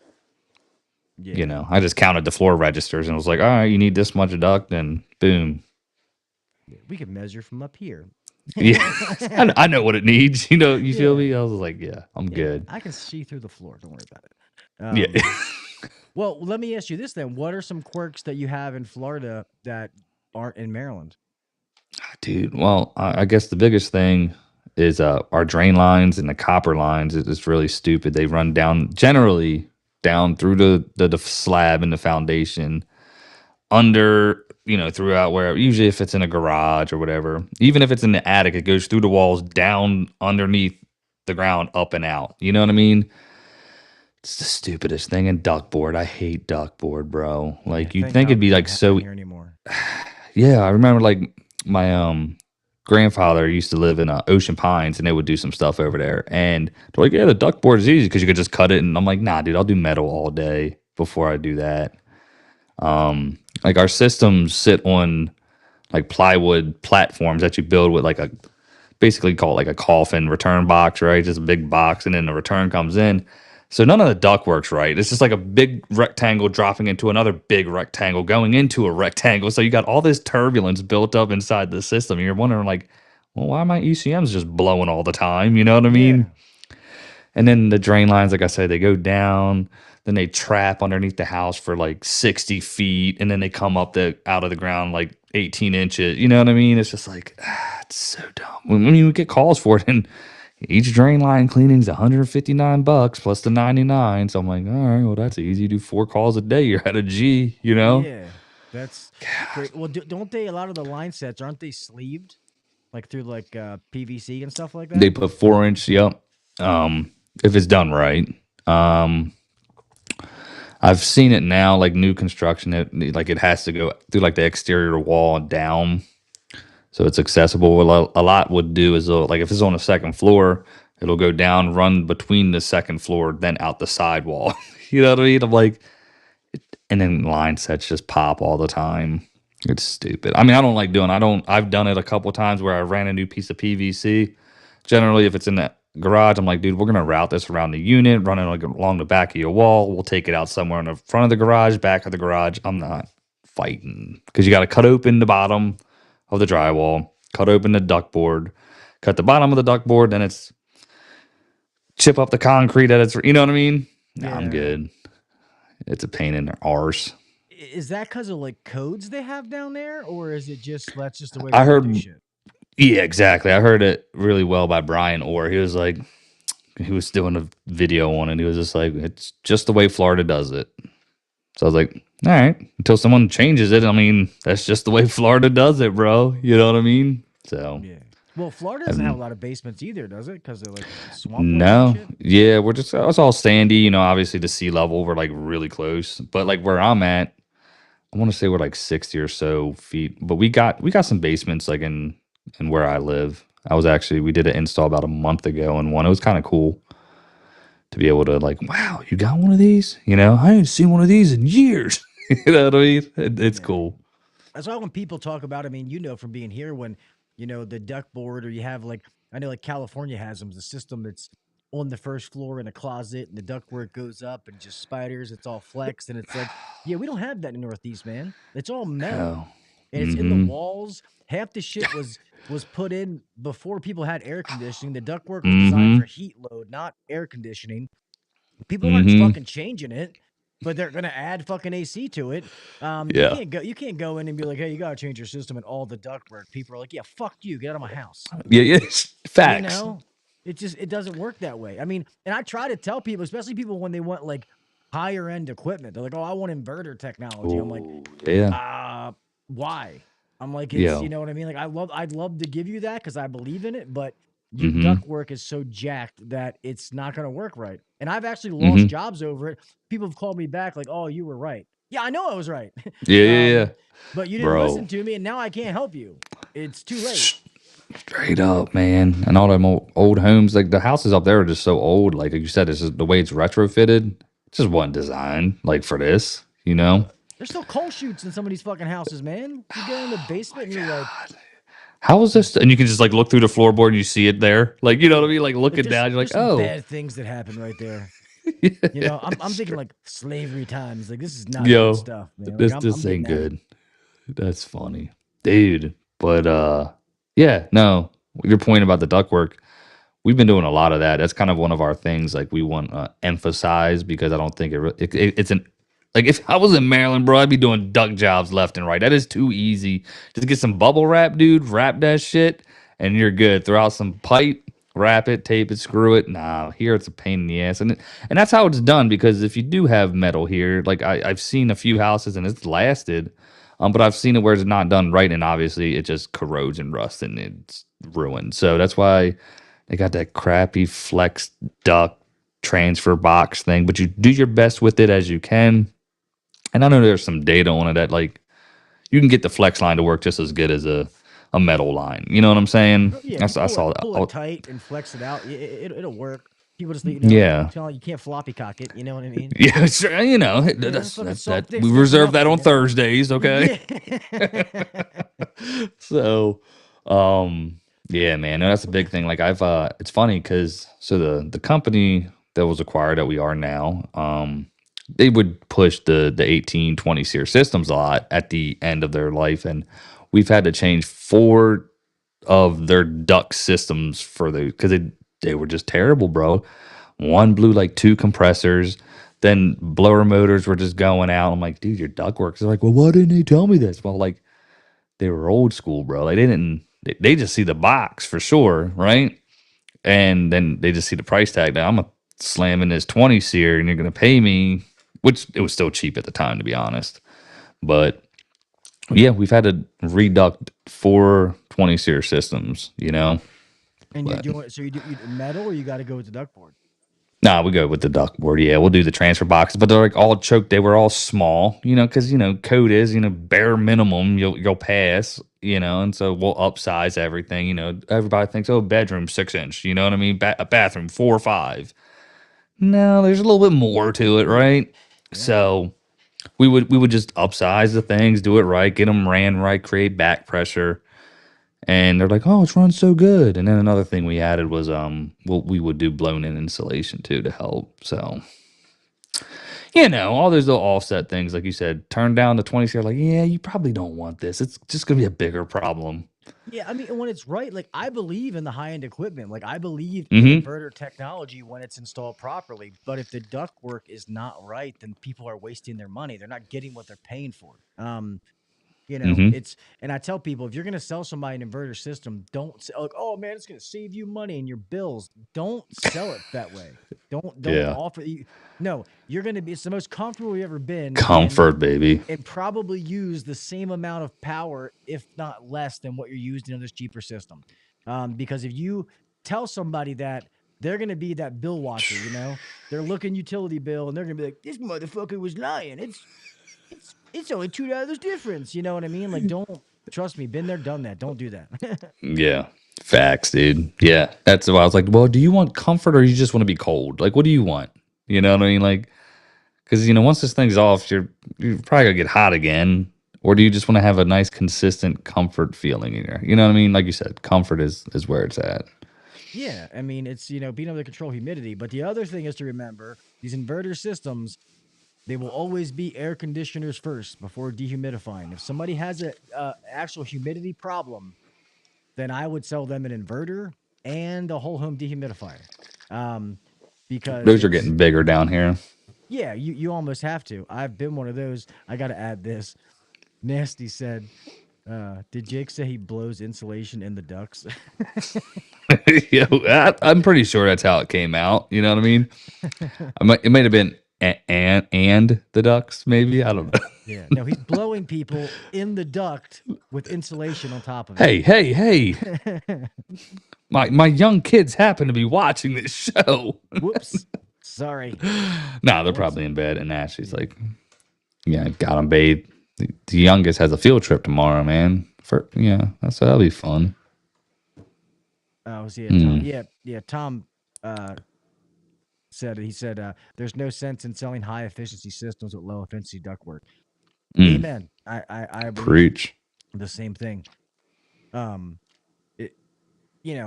Yeah. You know, I just counted the floor registers and was like, all right, you need this much duct, and boom. Yeah, we can measure from up here. Yeah, I know what it needs. You know, you feel Yeah. me? I was like, yeah, I'm good. I can see through the floor. Don't worry about it. Yeah. Well, let me ask you this then. What are some quirks that you have in Florida that aren't in Maryland? Dude, well, I guess the biggest thing is our drain lines and the copper lines is really stupid. They run down generally down through the slab and the foundation under, you know, throughout where usually if it's in a garage or whatever, even if it's in the attic, it goes through the walls down underneath the ground up and out. You know what I mean? It's the stupidest thing. And duckboard, I hate duckboard, bro. Like you'd Thank think God it'd be we like don't have so. that here anymore. Yeah, I remember like my grandfather used to live in Ocean Pines, and they would do some stuff over there. And they're like, yeah, the duckboard is easy because you could just cut it. And I'm like, nah, dude, I'll do metal all day before I do that. Like our systems sit on like plywood platforms that you build with like a basically call it like a coffin return box, right? Just a big box, and then the return comes in. So none of the duct works right. It's just like a big rectangle dropping into another big rectangle, going into a rectangle. So you got all this turbulence built up inside the system. And you're wondering like, well, why are my ECMs just blowing all the time? You know what I mean? And then the drain lines, like I said, they go down, then they trap underneath the house for like 60 feet, and then they come up out of the ground like 18 inches. You know what I mean? It's just like, it's so dumb. When you get calls for it, and each drain line cleaning is $159 plus the 99. So I'm like, all right, well, that's easy. You do 4 calls a day. You're at a G, you know? Yeah, that's great. Well, don't they, a lot of the line sets, aren't they sleeved? Like through like PVC and stuff like that? They put 4-inch, yep. If it's done right. I've seen it now, like new construction, it has to go through like the exterior wall and down, so it's accessible. What a lot would do is like if it's on the second floor, it'll go down, run between the second floor, then out the sidewall. You know what I mean? I'm like, and then line sets just pop all the time. It's stupid. I mean, I don't like doing. I've done it a couple times where I ran a new piece of PVC. Generally, if it's in the garage, I'm like, dude, we're gonna route this around the unit, run it like along the back of your wall. We'll take it out somewhere in the front of the garage, back of the garage. I'm not fighting because you got to cut open the bottom of the drywall, cut open the duct board, cut the bottom of the duct board, then it's chip up the concrete that it's. You know what I mean? Nah, I'm good. It's a pain in their arse. Is that because of like codes they have down there, or is it just that's just the way I they heard. do shit? Yeah, exactly. I heard it really well by Brian Orr. He was like, he was doing a video on it. He was just like, it's just the way Florida does it. So I was like, all right, until someone changes it. I mean, that's just the way Florida does it, bro. You know what I mean? So Yeah. Well, Florida doesn't have a lot of basements either, does it? Because they're like swamp. no, yeah, it's all sandy. You know, obviously the sea level, we're like really close. But like where I'm at, I want to say we're like 60 or so feet. But we got some basements like in where I live. We did an install about a month ago, and it was kind of cool to be able to like, wow, you got one of these? You know, I ain't seen one of these in years. You know what I mean? It's cool. That's why when people talk about, I mean, you know, from being here, when you know the duct board, or you have like, I know like California has them, the system that's on the first floor in a closet, and the ductwork goes up and just spiders. It's all flexed, and it's like, yeah, we don't have that in Northeast, man. It's all metal, and it's in the walls. Half the shit was put in before people had air conditioning. The ductwork was designed for heat load, not air conditioning. People aren't fucking changing it, but they're gonna add fucking AC to it. You can't go in and be like, hey, you gotta change your system and all the ductwork. People are like, yeah, fuck you, get out of my house. Yeah, facts. You know, it doesn't work that way. I mean, and I try to tell people, especially people when they want like higher end equipment, they're like, oh, I want inverter technology. I'm like, why? I'm like, it's, you know what I mean? Like, I'd love to give you that because I believe in it, but your ductwork is so jacked that it's not going to work right. And I've actually lost jobs over it. People have called me back like, oh, you were right. Yeah, I know I was right. Yeah. But you didn't listen to me, and now I can't help you. It's too late. Straight up, man. And all them old homes, like the houses up there are just so old. Like you said, it's just the way it's retrofitted. It just wasn't designed like for this, you know? There's still coal chutes in some of these fucking houses, man. You go in the basement and you're like, how is this? And you can just like look through the floorboard and you see it there. Like, you know what I mean? Like looking down, you're there's like, some oh. bad things that happen right there. Yeah, You know, I'm that's thinking true. like slavery times. Like this is not good Yo, stuff, man. Like I'm this getting ain't out of here. good. That's funny. Dude. But yeah, no. Your point about the ductwork, we've been doing a lot of that. That's kind of one of our things like we want to emphasize because I don't think it's an like if I was in Maryland, bro, I'd be doing duct jobs left and right. That is too easy. Just get some bubble wrap, dude, wrap that shit and you're good. Throw out some pipe, wrap it, tape it, screw it. Nah, here it's a pain in the ass. And that's how it's done because if you do have metal here, like I've seen a few houses and it's lasted. But I've seen it where it's not done right, and obviously it just corrodes and rusts and it's ruined. So that's why they got that crappy flex duct transfer box thing, but you do your best with it as you can. And I know there's some data on it that like you can get the flex line to work just as good as a metal line. You know what I'm saying? Oh, yeah, if you I saw that. pull it tight and flex it out, it'll work. People just, Yeah. you can't floppy cock it. You know what I mean? Yeah, sure. You know, It's fucking soft we dicks don't reserve melt that it, on you know? Thursdays, okay? Yeah. So, yeah, man, no, that's a big thing. Like it's funny because so the company that was acquired that we are now, they would push the 1820 SEER systems a lot at the end of their life, and we've had to change 4 of their duct systems for because they were just terrible, bro. One blew like 2 compressors. Then blower motors were just going out. I'm like, dude, your duct works. They're like, well, why didn't they tell me this? Well, like they were old school, bro. Like they just see the box for sure, right? And then they just see the price tag. Now I'm gonna slam in this 20 SEER and you're gonna pay me, which it was still cheap at the time, to be honest. But yeah, we've had to reduct 4 20 SEER systems, you know. And you're But doing so you do metal or you got to go with the duct board? nah, we go with the duct board. Yeah, we'll do the transfer boxes, but they're like all choked. They were all small, you know, because code is bare minimum you'll pass, and so we'll upsize everything. Everybody thinks, oh, bedroom 6 inch, you know what I mean? A bathroom 4 or 5. No, there's a little bit more to it, right? Yeah. So we would just upsize the things, do it right, get them ran right, create back pressure. And they're like, "Oh, it's run so good." And then another thing we added was we would do blown in insulation too to help. So all those little offset things, like you said, turn down the 20 SEER. Like, yeah, you probably don't want this. It's just gonna be a bigger problem. Yeah, I mean, and when it's right, like I believe in the high-end equipment. Like I believe in Mm-hmm. inverter technology when it's installed properly. But if the ductwork is not right, then people are wasting their money. They're not getting what they're paying for. Mm-hmm. It's and I tell people if you're gonna sell somebody an inverter system, don't say like, oh man, it's gonna save you money and your bills. Don't sell it that way. Don't Yeah. offer. No, you're gonna be. It's the most comfortable you've ever been, Comfort, baby. and probably use the same amount of power, if not less, than what you're using in this cheaper system. Because if you tell somebody that, they're gonna be that bill watcher. They're looking utility bill and they're gonna be like, this motherfucker was lying. It's only $2 difference. You know what I mean? Like, don't trust me. Been there, done that. Don't do that. Yeah. Facts, dude. Yeah. That's why I was like, well, do you want comfort or you just want to be cold? Like, what do you want? You know what I mean? Like, because once this thing's off, you're probably gonna get hot again. Or do you just want to have a nice, consistent comfort feeling in there? You know what I mean? Like you said, comfort is where it's at. Yeah, I mean, it's being able to control humidity. But the other thing is to remember these inverter systems. They will always be air conditioners first before dehumidifying. If somebody has a actual humidity problem, then I would sell them an inverter and a whole home dehumidifier. Because Those are it's getting bigger down here. yeah, you almost have to. I've been one of those. I got to add this. Nasty said, "Did Jake say he blows insulation in the ducts?" Yo, I'm pretty sure that's how it came out. You know what I mean? It might have been and the ducks, maybe. I don't know. Yeah, no, he's blowing people in the duct with insulation on top of it. Hey! My young kids happen to be watching this show. Whoops, sorry. Nah, they're probably in bed, and Ashley's like, "Yeah, got them bathed." The youngest has a field trip tomorrow, man. That'll be fun. Oh, yeah, Tom. Yeah, Tom said there's no sense in selling high efficiency systems with low efficiency ductwork. Amen. I believe Preach. the same thing. It,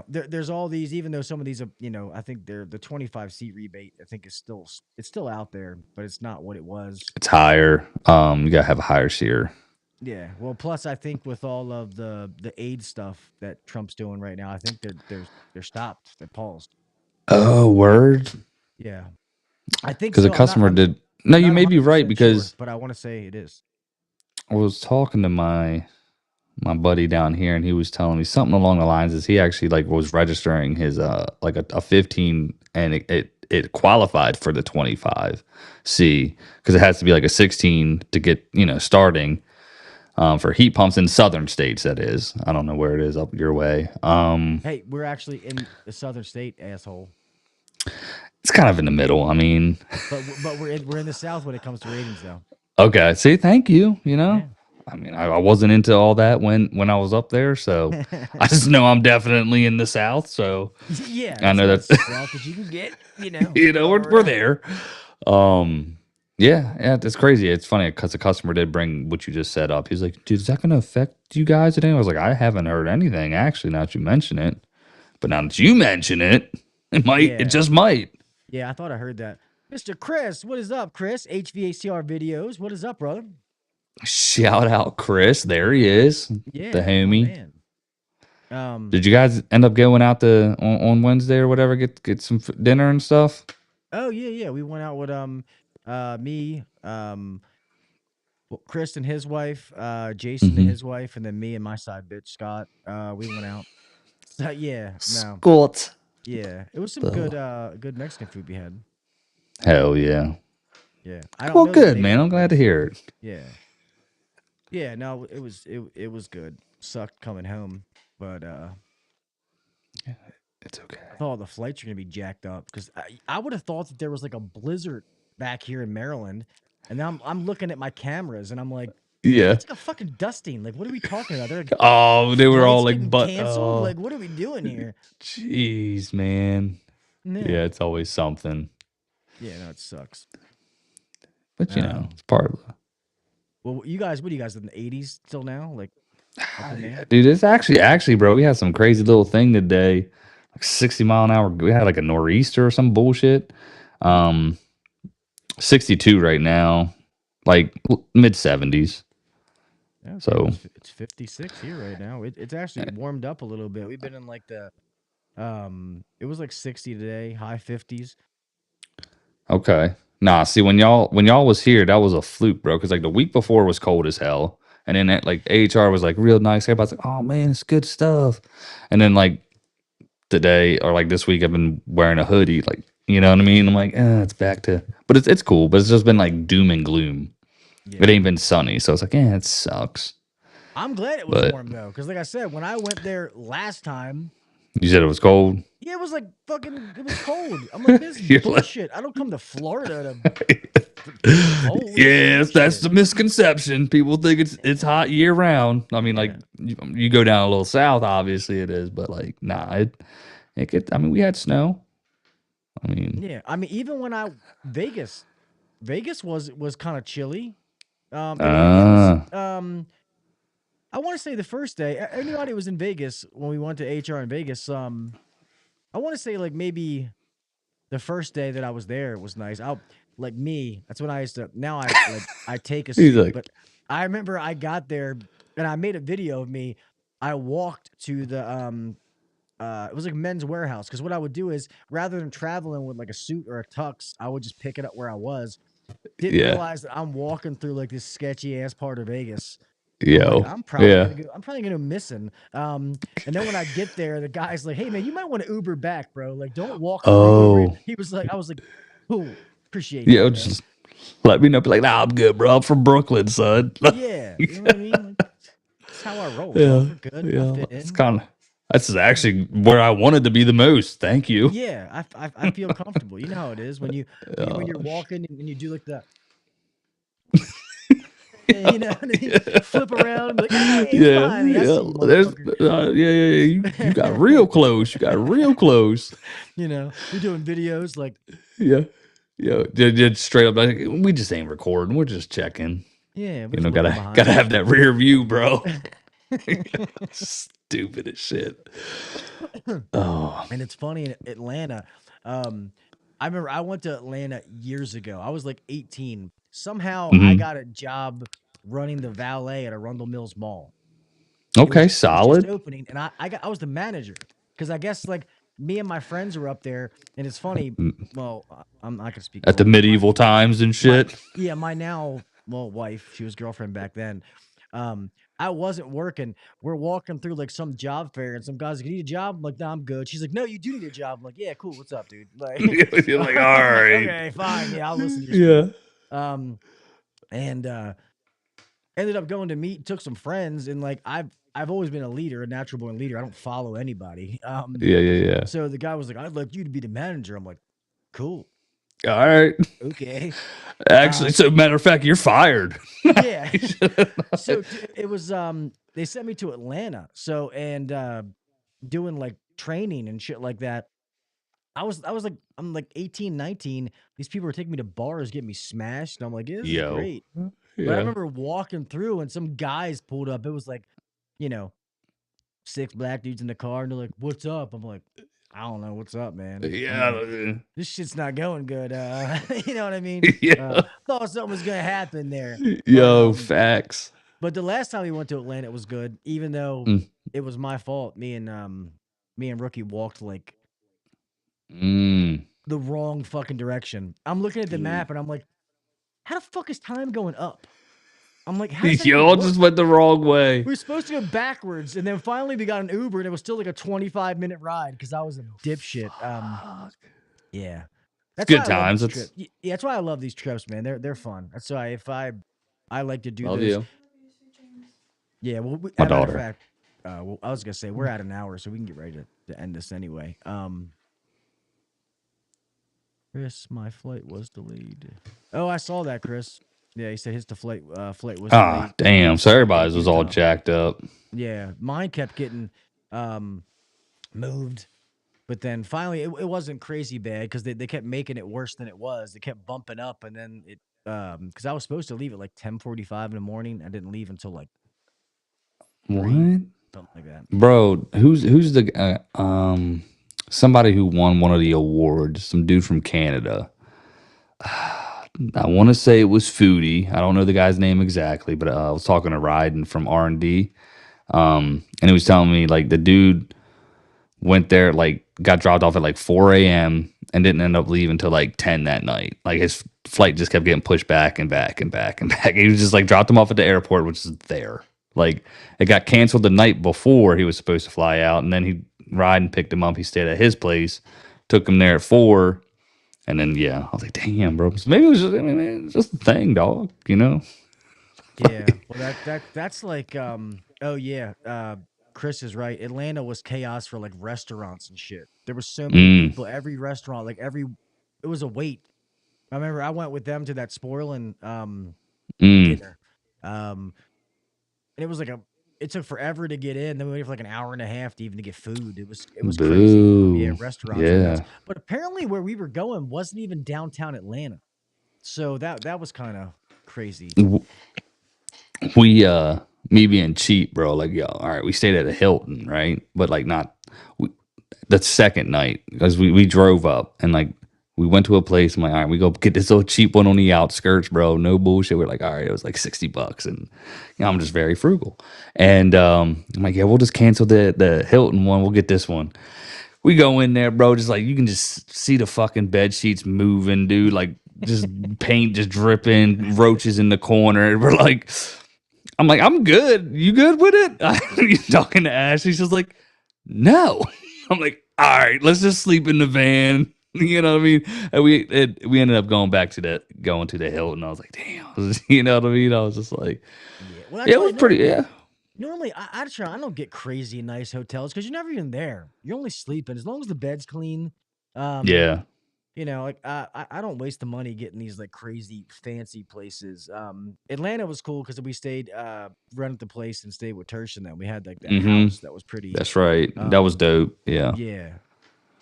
there's all these, even though some of these are, I think they're the 25 seat rebate, I think it's still out there, but it's not what it was. It's higher. You gotta have a higher seer. Yeah. Well, plus I think with all of the aid stuff that Trump's doing right now, I think they're stopped. They're paused. Oh, word. Yeah. I think Because a so. customer did. No, I'm you not may be right 100% sure, because but I want to say it is. I was talking to my buddy down here, and he was telling me something along the lines is he actually like was registering his like a 15, and it qualified for the 25C because it has to be like a 16 to get starting for heat pumps in southern states. That is, I don't know where it is up your way. Hey, we're actually in the southern state, asshole. It's kind of in the middle. I mean, but we're in the south when it comes to ratings, though. okay. See, thank you. Yeah. I mean, I wasn't into all that when I was up there, so I just know I'm definitely in the South. So Yeah, I know that's that's the south that you can get. we're there. Yeah, it's crazy. It's funny because the customer did bring what you just set up. He's like, dude, is that going to affect you guys today? I was like, I haven't heard anything actually. Now that you mention it, but now that you mention it, it might. Yeah. It just might. Yeah, I thought I heard that. Mr. Chris, what is up, Chris? HVACR videos. What is up, brother? Shout out, Chris. There he is. Yeah, The my homie. man. Did you guys end up going out on Wednesday or whatever, get some dinner and stuff? Oh yeah. We went out with me, Chris and his wife, Jason and his wife, and then me and my side bitch Scott. We went out. So yeah, no. Scott. Yeah. It was some good Mexican food we had. Hell yeah. Yeah. I don't Well, know the good, name man. of I'm the glad to place. hear it. Yeah. Yeah, no, it was good. Sucked coming home, but It's okay. I thought the flights were gonna be jacked up because I would have thought that there was like a blizzard back here in Maryland, and now I'm looking at my cameras and I'm like, Yeah. it's like a fucking dusting. Like, what are we talking about? They're like, Oh, they were all flights like, getting but canceled. Like, what are we doing here? jeez, man. Yeah, it's always something. Yeah, no, it sucks. But it's part of it. Well, what do you guys in the 80s till now? Like, Yeah, dude, it's actually, bro, we had some crazy little thing today. Like 60 mile an hour. We had like a nor'easter or some bullshit. 62 right now, like mid 70s. Yeah, so it's 56 here right now. It's actually warmed up a little bit. We've been in like it was like 60 today, high 50s. Okay. Nah, see when y'all was here, that was a fluke, bro. Because like the week before was cold as hell, and then like AHR was like real nice. Everybody's like, "Oh man, it's good stuff." And then like today or like this week, I've been wearing a hoodie, like you know what I mean. I'm like, it's back to, but it's cool. But it's just been like doom and gloom. Yeah. It ain't been sunny, so it's like, it sucks. I'm glad it was warm though, because like I said, when I went there last time. You said it was cold? Yeah, it was like fucking, it was cold. I'm like, this is bullshit. I don't come to Florida to cold. Yes, that's the misconception. People think it's hot year round. I mean, like you go down a little south, obviously it is, but like, nah, it could, I mean, we had snow. I mean, yeah, I mean, even when Vegas was kind of chilly. I want to say the first day, anybody was in Vegas when we went to HR in Vegas. I want to say like maybe the first day that I was there was nice. Like me, that's when I used to. Now I take a suit, but I remember I got there and I made a video of me. I walked to the it was like Men's Warehouse, because what I would do is rather than traveling with like a suit or a tux, I would just pick it up where I was. Didn't realize that I'm walking through like this sketchy ass part of Vegas. I'm probably gonna missing. And then when I get there, the guy's like, "Hey man, you might want to Uber back, bro. Like, don't walk." Uber. He was like, "I was like, cool, appreciate it." Yeah, just let me know. Be like, "Nah, I'm good, bro. I'm from Brooklyn, son." Yeah, you know what I mean. Like, that's how I roll. Yeah, we're good. Yeah, it's kind of. That's actually where I wanted to be the most. Thank you. Yeah, I feel comfortable. You know how it is when when you're walking and you do like that. You know, flip around, like, hey, fine. You got real close. You got real close. You know, we're doing videos like, just straight up. Like, we just ain't recording. We're just checking. Yeah, we're You just know, looking gotta behind gotta us. have that rear view, bro. Stupid as shit. Oh. And it's funny in Atlanta. I remember I went to Atlanta years ago. I was like 18. Somehow I Mhm. got a job running the valet at Arundel Mills Mall. Okay, It was just solid. opening, and I was the manager because I guess like me and my friends were up there, and it's funny. Mm, Well, I'm not gonna speak at the for medieval times and my shit. yeah, my now wife, she was girlfriend back then. I wasn't working. We're walking through like some job fair, and some guys like, "You need a job?" I'm like, "No, I'm good." She's like, "No, you do need a job." I'm like, "Yeah, cool. What's up, dude?" Like, You're like, all I'm like, right. "Okay, fine. Yeah, I'll listen to your spiel." Yeah. Um, and ended up going to meet, took some friends, and like I've always been a leader, a natural born leader. I don't follow anybody. Yeah, yeah, So the guy was like, "I'd like you to be the manager." I'm like, "Cool, yeah. All right. okay." Actually, so matter of fact, you're fired. Yeah. You should So it was they sent me to Atlanta. So and doing like training and shit like that. I was like I'm like 18, 19. These people were taking me to bars, getting me smashed, and I'm like, yeah, this is Yo. great. But I Yeah. remember walking through and some guys pulled up. It was like, you know, 6 black dudes in the car, and they're like, "What's up?" I'm like, "I don't know what's up, man." I'm like, Yeah. "This shit's not going good." You know what I mean? Yeah. Thought something was gonna happen there, but Yo, facts. but the last time we went to Atlanta, it was good, even though Mm. it was my fault. Me and Rookie walked like Mm. the wrong fucking direction. I'm looking at the map and I'm like, how the fuck is time going up? I'm like, how does that even Y'all work? just went the wrong way. We were supposed to go backwards, and then finally we got an Uber, and it was still like a 25-minute ride because I was a dipshit. Fuck. Yeah, It's that's why good I love times. these It's trips. Yeah, that's why I love these trips, man. They're fun. That's why I like to do love those. you. Yeah, well, My as a matter of daughter. fact, well, I was gonna say we're at an hour, so we can get ready to end this anyway. Chris, my flight was delayed. Oh, I saw that, Chris. Yeah, he said his flight was Ah, delayed. damn. So Yeah, everybody's was all Utah. jacked up. Yeah, mine kept getting moved, but then finally it wasn't crazy bad because they kept making it worse than it was. They kept bumping up, and then it because I was supposed to leave at like 10:45 in the morning. I didn't leave until like 3, What? something like that. Bro, who's the somebody who won one of the awards, some dude from Canada. I want to say it was Foodie. I don't know the guy's name exactly, but I was talking to Ryden from R&D. And he was telling me like the dude went there, like got dropped off at like 4 a.m. and didn't end up leaving until like 10 that night. Like his flight just kept getting pushed back and back and back and back. He was just like dropped him off at the airport, which is there. Like it got canceled the night before he was supposed to fly out, and then he ride and picked him up. He stayed at his place, took him there at 4, and then yeah, I was like, damn, bro. So maybe it was just, I mean, it's just a thing, dog. You know? Yeah, well, that's like, oh yeah, Chris is right. Atlanta was chaos for like restaurants and shit. There was so many Mm, people. Every restaurant, like it was a wait. I remember I went with them to that spoiling mm, dinner, and it was like it took forever to get in. Then we waited for like an hour and a half to even to get food. It was crazy. Yeah, boo. restaurants are nuts. Yeah. But apparently, where we were going wasn't even downtown Atlanta, so that was kind of crazy. We me being cheap, bro, like yo, all right, we stayed at a Hilton, right? But like not we, the second night because we drove up and like we went to a place. I'm like, all right, we go get this little cheap one on the outskirts, bro. No bullshit. We're like, all right, it was like $60, and you know, I'm just very frugal. And I'm like, yeah, we'll just cancel the Hilton one. We'll get this one. We go in there, bro. Just like you can just see the fucking bed sheets moving, dude. Like just paint just dripping, roaches in the corner. We're like, I'm like, I'm good. You good with it? You talking to Ash? She's just like, no. I'm like, all right, let's just sleep in the van. You know what I mean? And we ended up going to the Hilton. I was like, damn. You know what I mean? I was just like, Yeah, well, that's yeah, it why was pretty. Yeah, normally I don't get crazy nice hotels because you're never even there. You're only sleeping as long as the bed's clean. Um, yeah. like I don't waste the money getting these like crazy fancy places. Atlanta was cool because we stayed rented the place and stayed with Tersh, and then we had like that Mm-hmm. house that was pretty. That's right. That was dope. Yeah. Yeah.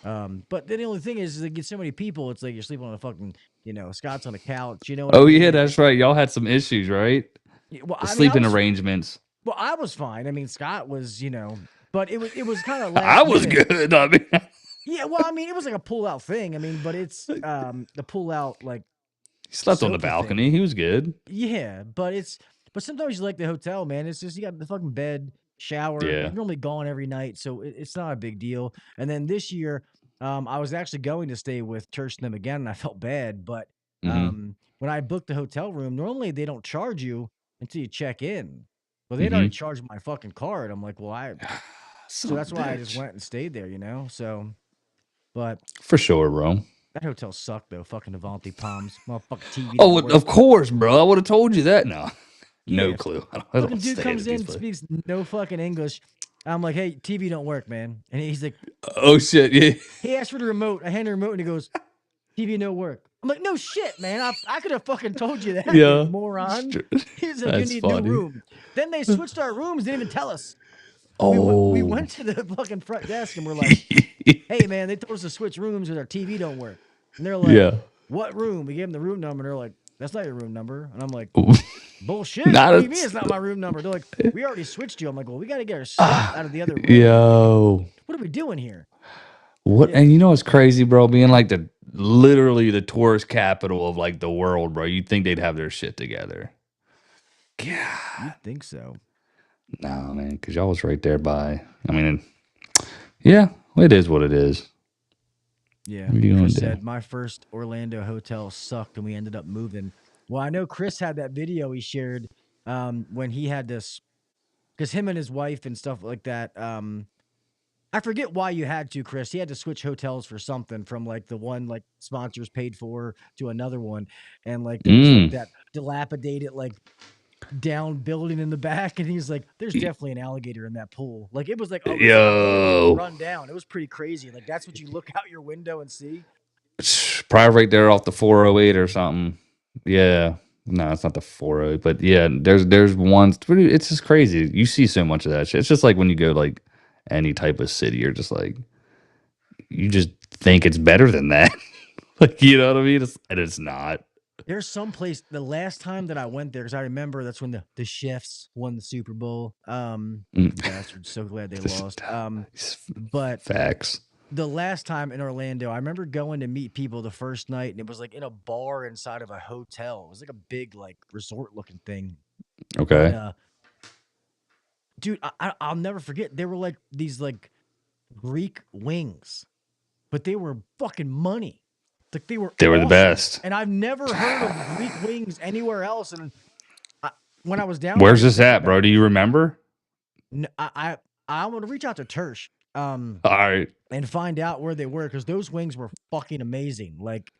But then the only thing is they get so many people. It's like you're sleeping on a fucking Scott's on a couch. You know what I Oh mean? yeah, that's right. Y'all had some issues, right? Well, the I mean, sleeping arrangements. well, I was fine. I mean, Scott was, but it was kind of I last was minute. good. I mean, Yeah, well, I mean, it was like a pull out thing. I mean, but it's the pull out like he slept on the sofa balcony. thing. He was good. Yeah, but sometimes you like the hotel, man. It's just you got the fucking bed, shower. Yeah. You're normally gone every night, so it's not a big deal. And then this year, I was actually going to stay with Tersh and them again, and I felt bad. But Mm-hmm. when I booked the hotel room, normally they don't charge you until you check in. Well, they'd already Mm-hmm. charged my fucking card. I'm like, so Son of that's a why I just bitch. went and stayed there, So, but For sure, bro. that hotel sucked though. Fucking Avanti Palms, motherfucking TV Oh, didn't work. of course, bro. I would have told you that. No, no Yeah, clue. I fucking don't dude stay comes at these in, places. speaks no fucking English. I'm like, hey, TV don't work, man. And he's like, Oh shit! Yeah. he asked for the remote. I hand the remote and he goes, TV no work. I'm like, no shit, man. I could have fucking told you that, you Yeah. moron. He's like, you That's need new funny. room. Then they switched our rooms, didn't even tell us. Oh. We went to the fucking front desk and we're like, hey, man, they told us to switch rooms because our TV don't work. And they're like, Yeah. what room? We gave them the room number. And they're like, that's not your room number. And I'm like, Ooh. bullshit. Not What do a- you mean it's not my room number? They're like, we already switched you. I'm like, well, we got to get our stuff out of the other room. Yo. What are we doing here? What? Yeah. And you know what's crazy, bro? Being like literally the tourist capital of like the world, bro. You'd think they'd have their shit together. You'd think so. No, man, because y'all was right there by. I mean, yeah, it is what it is. Yeah. What are you gonna Chris do? said, my first Orlando hotel sucked and we ended up moving. Well, I know Chris had that video he shared when he had this, because him and his wife and stuff like that. I forget why you had to, Chris. He had to switch hotels for something from like the one like sponsors paid for to another one. And like there was like that dilapidated, like down building in the back. And he's like, there's definitely an alligator in that pool. Like it was like, it was Yo. run down. It was pretty crazy. Like that's what you look out your window and see. Probably right there off the 408 or something. Yeah. No, it's not the 408, but yeah, there's ones. It's just crazy. You see so much of that shit. It's just like when you go like any type of city, you're just like, you just think it's better than that. Like, you know what I mean? And it's not. There's some place the last time that I went there, because I remember that's when the Chiefs won the Super Bowl. Bastards, so glad they lost. But Facts. the last time in Orlando, I remember going to meet people the first night, and it was like in a bar inside of a hotel. It was like a big like resort looking thing. Okay. But, dude, I'll never forget. They were like these like Greek wings, but they were fucking money. Like they were the awesome. best. And I've never heard of Greek wings anywhere else. And when I was down, Where's this at, bro? Do you remember? I want to reach out to Tersh, All right, and find out where they were, because those wings were fucking amazing. Like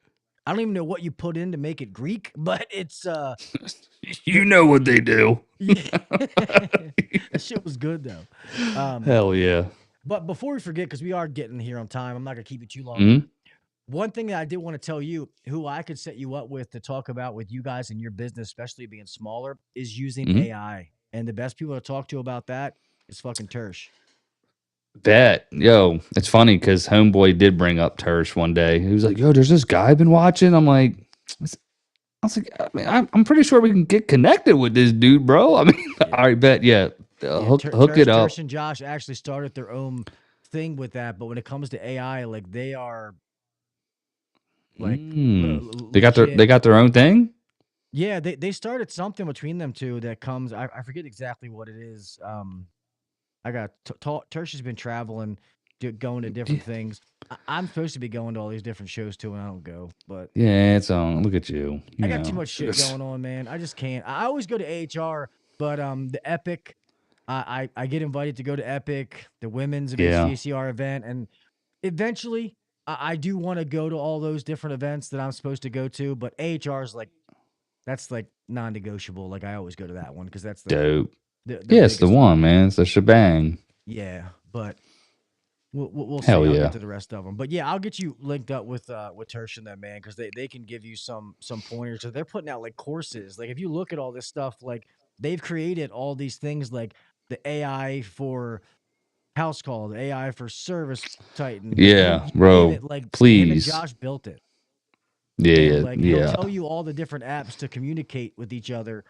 I don't even know what you put in to make it Greek, but it's you know what they do. that shit was good though. Hell yeah. But before we forget, because we are getting here on time, I'm not gonna keep you too long. Mm-hmm. One thing that I did want to tell you, who I could set you up with to talk about with you guys in your business, especially being smaller, is using AI. And the best people to talk to about that is fucking Tersh. Bet. Yo, it's funny because Homeboy did bring up Tersh one day. He was like, yo, there's this guy I've been watching. I'm like, I was like, I mean, I'm pretty sure we can get connected with this dude, bro. I mean, all right, bet. Yeah. Hook it up. Tersh and Josh actually started their own thing with that. But when it comes to AI, like they are like they got their own thing. Yeah, they started something between them two that comes. I forget exactly what it is. I got Tersh has been traveling, going to different things. I'm supposed to be going to all these different shows too, and I don't go. But yeah, it's on. Look at you. I got too much shit going on, man. I just can't. I always go to AHR, but the Epic, I get invited to go to Epic, the women's HVACR event, and eventually I do want to go to all those different events that I'm supposed to go to. But AHR is like, that's like non-negotiable. Like I always go to that one because that's the dope. It's the one, man. It's the shebang. Yeah, but we'll see. Hell I'll yeah. get to the rest of them. But yeah, I'll get you linked up with Tersh and them, man, because they can give you some pointers. So they're putting out like courses. Like if you look at all this stuff, like they've created all these things, like the AI for house call, the AI for service Titan. Yeah, bro. Like please. him and Josh built it. And Yeah, like he'll yeah. tell you all the different apps to communicate with each other.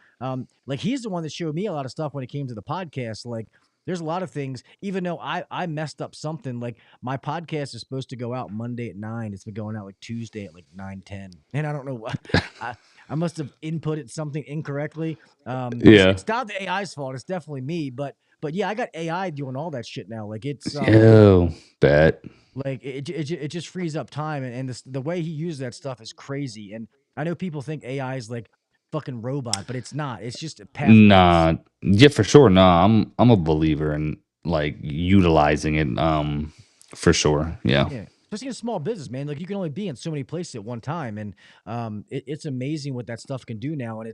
Like he's the one that showed me a lot of stuff when it came to the podcast. Like there's a lot of things, even though I messed up something. Like my podcast is supposed to go out Monday at 9. It's been going out like Tuesday at like 9:10. And I don't know what I I must have inputted something incorrectly. Yeah. It's not the AI's fault. It's definitely me. But yeah, I got AI doing all that shit now. Like it's Yo, bet. like it just frees up time, and the way he uses that stuff is crazy. And I know people think AI is like fucking robot, but it's not. It's just pathways. Nah, yeah, for sure. Nah, I'm a believer in like utilizing it. For sure. Yeah. Yeah, especially in a small business, man. Like you can only be in so many places at one time, and it's amazing what that stuff can do now. And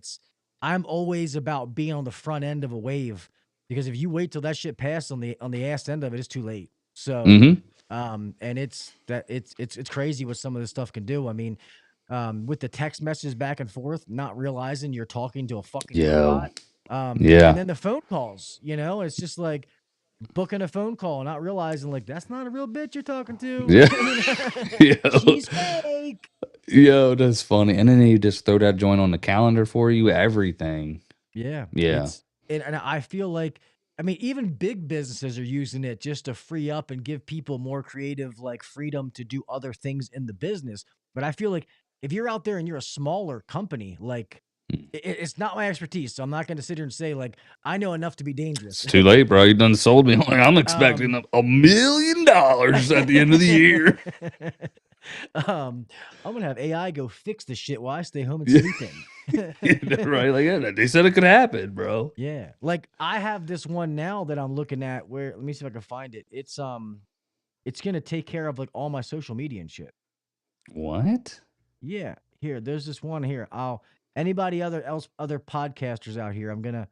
I'm always about being on the front end of a wave because if you wait till that shit passes on the ass end of it, it's too late. So, Mm-hmm. and it's crazy what some of this stuff can do. I mean, with the text messages back and forth, not realizing you're talking to a fucking Yo. robot. And Yeah. then the phone calls, it's just like booking a phone call, not realizing like that's not a real bitch you're talking to. Yeah. I mean, Yo. she's fake. Yo, that's funny. And then they just throw that joint on the calendar for you, everything. Yeah, Yeah. and I feel like I mean even big businesses are using it just to free up and give people more creative like freedom to do other things in the business. But I feel like if you're out there and you're a smaller company, like it's not my expertise, so I'm not going to sit here and say like I know enough to be dangerous. It's too late, bro. You done sold me. Like, I'm expecting um, $1 million at the end of the year. um, I'm gonna have AI go fix the shit while I stay home and Yeah. sleep in. Right? Like, yeah, they said it could happen, bro. Yeah, like I have this one now that I'm looking at. Where let me see if I can find it. It's gonna take care of like all my social media and shit. What? Yeah, here, there's this one here. Anybody other podcasters out here, I'm gonna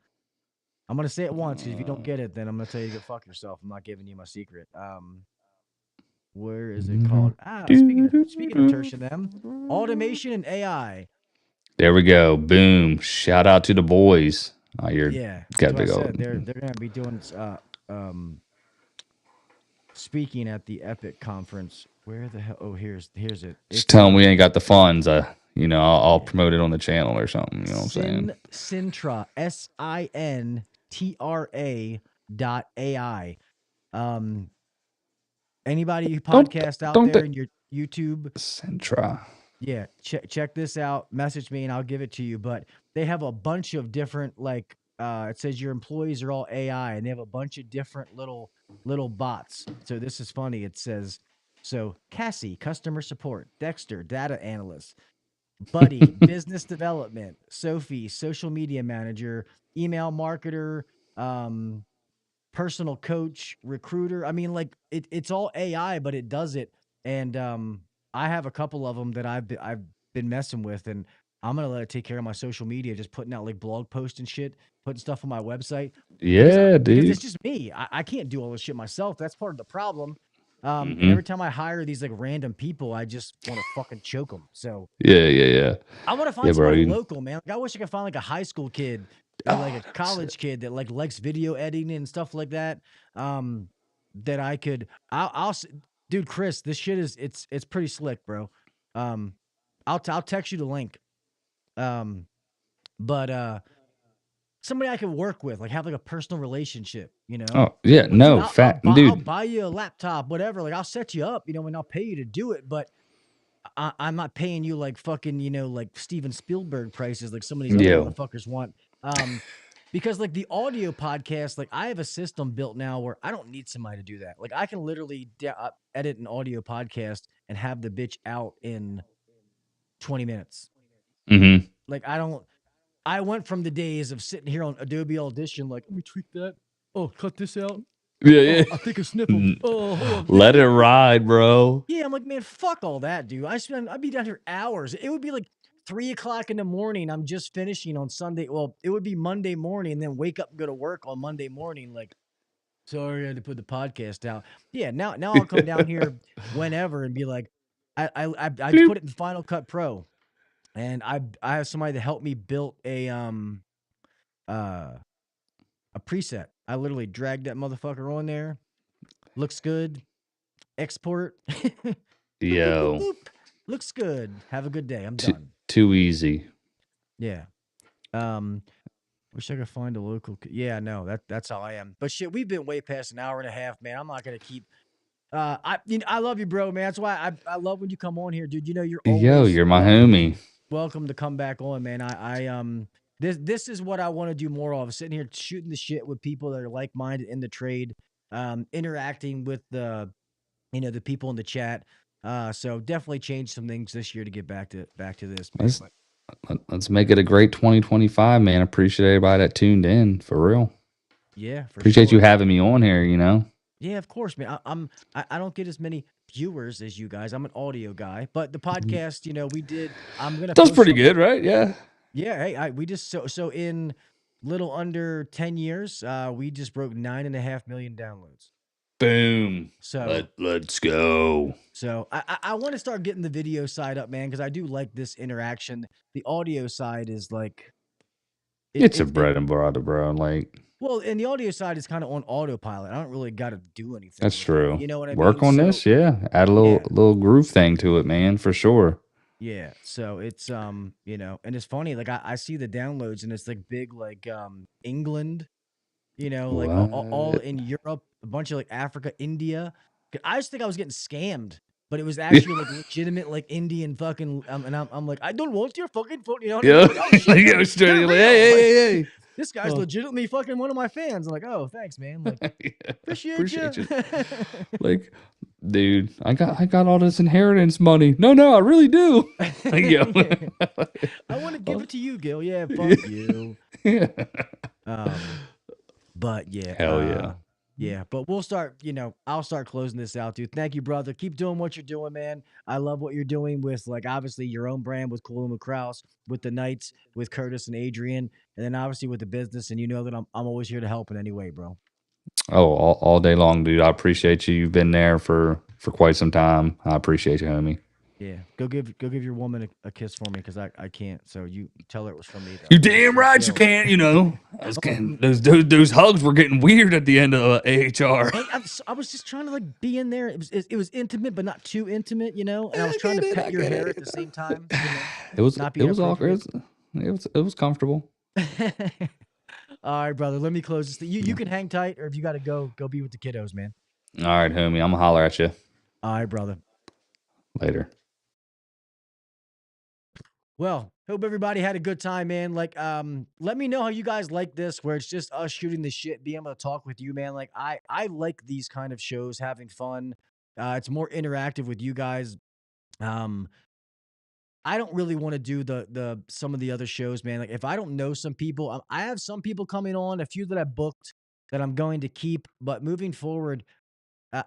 say it once because if you don't get it, then I'm gonna tell you to go fuck yourself. I'm not giving you my secret. Where is it called? Speaking of Tertian them, automation and AI. There we go. Boom. Shout out to the boys. Oh, you're Yeah, got that's a what I big old. said. They're gonna be doing um speaking at the Epic conference. Where the hell? Oh, here's it. Just It's tell them we ain't got the funds. I'll yeah. promote it on the channel or something. You know what I'm saying? Sintra SINTRA.ai. Um, anybody who Don't podcast out don't there the in your YouTube, Centra. yeah, check this out. Message me and I'll give it to you. But they have a bunch of different like it says your employees are all AI and they have a bunch of different little bots. So this is funny. It says so Cassie, customer support, Dexter, data analyst, Buddy, business development, Sophie, social media manager, email marketer, um, personal coach, recruiter. I mean, like it's all AI, but it does it. And I have a couple of them that I've been messing with, and I'm gonna let it take care of my social media, just putting out like blog posts and shit, putting stuff on my website Yeah, because it's dude. just me. I can't do all this shit myself. That's part of the problem. And Hmm. every time I hire these like random people, I just want to fucking choke them. So Yeah, yeah, yeah. I want to Yeah, find bro. somebody local, man. Like I wish I could find like a high school kid or like Oh, a that's it. college kid that like likes video editing and stuff like that. That I could, dude, Chris, this shit is it's pretty slick, bro. Um, I'll text you the link. Um, but somebody I could work with, like have like a personal relationship, Oh, yeah. Like, dude, No, I'll fat buy I'll dude. buy you a laptop, whatever. Like I'll set you up, and I'll pay you to do it, but I'm not paying you like fucking, like Steven Spielberg prices like some of these other Yo. motherfuckers want. Because like the audio podcast, like I have a system built now where I don't need somebody to do that. Like I can literally edit an audio podcast and have the bitch out in 20 minutes. Mm-hmm. Like I went from the days of sitting here on Adobe Audition, like, let me tweak that. Oh, cut this out. Yeah, Oh, yeah. I think a sniffle. Oh, hold on. Let it ride, bro. Yeah, I'm like, man, fuck all that, dude. I'd be down here hours. It would be like 3 o'clock in the morning. I'm just finishing on Sunday. Well, it would be Monday morning, and then wake up and go to work on Monday morning. Like, sorry, I had to put the podcast out. Yeah, now I'll come down here whenever and be like, I put it in Final Cut Pro, and I have somebody to help me build uh a preset. I literally dragged that motherfucker on there. Looks good. Export. Boop, boop, boop, Yo. boop. Looks good. Have a good day. I'm Too, done. too easy. Yeah. Wish I could find a local. Yeah, no, that's how I am. But shit, we've been way past an hour and a half, man. I'm not gonna keep. I love you, bro, man. That's why I love when you come on here, dude. You know, you're Yo, always you're my homie. welcome to come back on, man. This is what I want to do more of. Sitting here shooting the shit with people that are like minded in the trade, interacting with the people in the chat. So definitely change some things this year to get back to this, man. Let's let's make it a great 2025, man. Appreciate everybody that tuned in for real. Yeah, for Appreciate you sure. having me on here. You know. Yeah, of course, man. I don't get as many viewers as you guys. I'm an audio guy, but the podcast, we did. I'm gonna That's post pretty something. good, right? Yeah. Yeah, hey, we just so in little under 10 years, we just broke 9.5 million downloads. Boom. So Let's go. so I want to start getting the video side up, man, because I do like this interaction. The audio side is like It's a bread and butter, bro. Like well, and the audio side is kind of on autopilot. I don't really got to do anything. that's with it, true. you know what I Work mean? on So this, yeah. Add a yeah, little groove thing to it, man, for sure. yeah. So it's and it's funny. Like I see the downloads, and it's like big, like England. Like all What? in Europe, a bunch of like Africa, India. I just think I was getting scammed, but it was actually like legitimate, like Indian fucking. And I'm like, I don't want your fucking phone. You know what I mean? Yeah. Like, oh shit, Like, they're, go straight they're like, real. Like, hey. this guy's Oh. legitimately fucking one of my fans. I'm like, oh, thanks, man. Like, Yeah. appreciate you. Like, dude, I got all this inheritance money. No, I really do. Like, yo. I want to give it to you, Gil. Yeah, Yeah. fuck you. Yeah. But yeah, Hell yeah. yeah. But we'll start. I'll start closing this out, dude. Thank you, brother. Keep doing what you're doing, man. I love what you're doing with, like, obviously your own brand with Koolin with Krauss, with the Knights, with Curtis and Adrian, and then obviously with the business. And you know that I'm always here to help in any way, bro. Oh, all day long, dude. I appreciate you. You've been there for quite some time. I appreciate you, homie. Yeah, go give your woman a kiss for me because I can't. So you tell her it was from me though. You damn right you Yo. can't. I was getting those hugs were getting weird at the end of AHR. Hey, I was just trying to like be in there. It was intimate, but not too intimate, And I was trying to pet your hair at the same time. It was Not be it was awkward. inappropriate. It was comfortable. All right, brother. Let me close this thing. You can hang tight, or if you got to go be with the kiddos, man. All right, homie. I'm gonna holler at you All right, brother. later. Well, hope everybody had a good time, man. Like, let me know how you guys like this, where it's just us shooting the shit, being able to talk with you, man. Like, I like these kind of shows, having fun. It's more interactive with you guys. I don't really want to do the some of the other shows, man. Like, if I don't know some people, I have some people coming on, a few that I booked that I'm going to keep, but moving forward,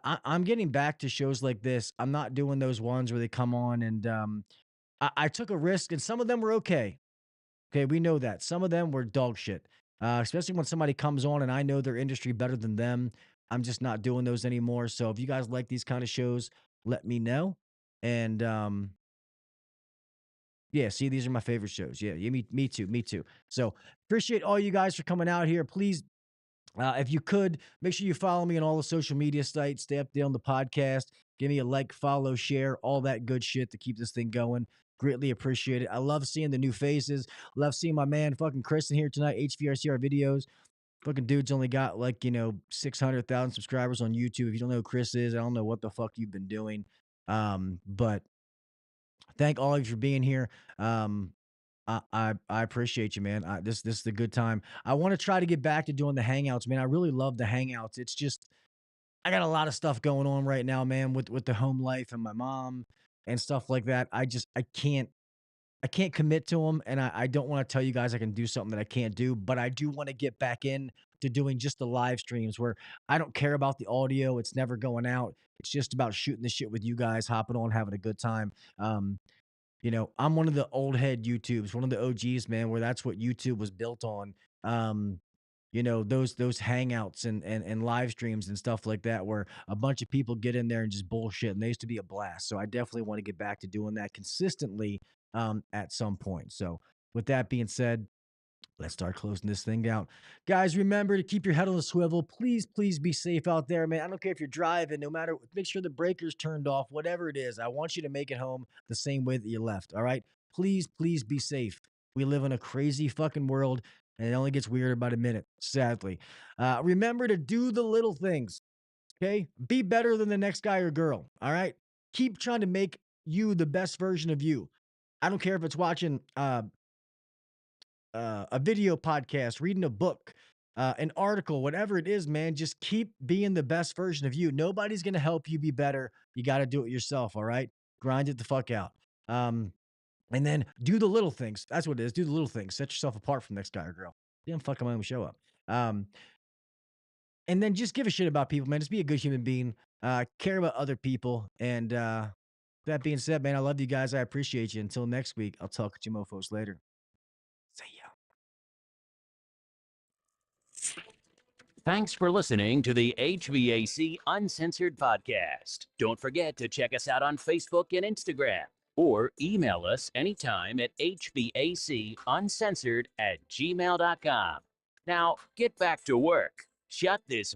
I'm getting back to shows like this. I'm not doing those ones where they come on and I took a risk, and some of them were okay. Okay, we know that. Some of them were dog shit, especially when somebody comes on and I know their industry better than them. I'm just not doing those anymore. So if you guys like these kind of shows, let me know. And yeah, see, these are my favorite shows. Yeah, me too. So appreciate all you guys for coming out here. Please, if you could, make sure you follow me on all the social media sites. Stay up there on the podcast. Give me a like, follow, share, all that good shit to keep this thing going. Greatly appreciate it. I love seeing the new faces. Love seeing my man fucking Chris in here tonight. HVRCR videos. Fucking dude's only got 600,000 subscribers on YouTube. If you don't know who Chris is, I don't know what the fuck you've been doing. But thank all of you for being here. I appreciate you, man. This is a good time. I want to try to get back to doing the hangouts, man. I really love the hangouts. It's just I got a lot of stuff going on right now, man, with the home life and my mom and stuff like that. I can't commit to them, and I don't want to tell you guys I can do something that I can't do, but I do want to get back in to doing just the live streams where I don't care about the audio. It's never going out. It's just about shooting the shit with you guys, hopping on, having a good time. I'm one of the old head YouTubes, one of the OGs, man, where that's what YouTube was built on. Those hangouts and live streams and stuff like that, where a bunch of people get in there and just bullshit, and they used to be a blast. So I definitely want to get back to doing that consistently at some point. So with that being said, let's start closing this thing down. Guys, remember to keep your head on the swivel. Please, please be safe out there, man. I don't care if you're driving, no matter, make sure the breaker's turned off, whatever it is. I want you to make it home the same way that you left, all right? Please, please be safe. We live in a crazy fucking world, and it only gets weirder by the minute, sadly. Remember to do the little things, okay? Be better than the next guy or girl, all right? Keep trying to make you the best version of you. I don't care if it's watching a video podcast, reading a book, an article, whatever it is, man, just keep being the best version of you. Nobody's going to help you be better. You got to do it yourself. All right. Grind it the fuck out. And then do the little things. That's what it is. Do the little things. Set yourself apart from the next guy or girl. Damn fucking mind show up. And then just give a shit about people, man. Just be a good human being. Care about other people. And that being said, man, I love you guys. I appreciate you. Until next week, I'll talk to you mofos later. See ya. Thanks for listening to the HVAC Uncensored podcast. Don't forget to check us out on Facebook and Instagram, or email us anytime at hvacuncensored@gmail.com. Now, get back to work. Shut this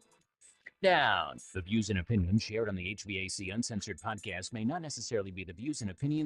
down. The views and opinions shared on the HVAC Uncensored podcast may not necessarily be the views and opinions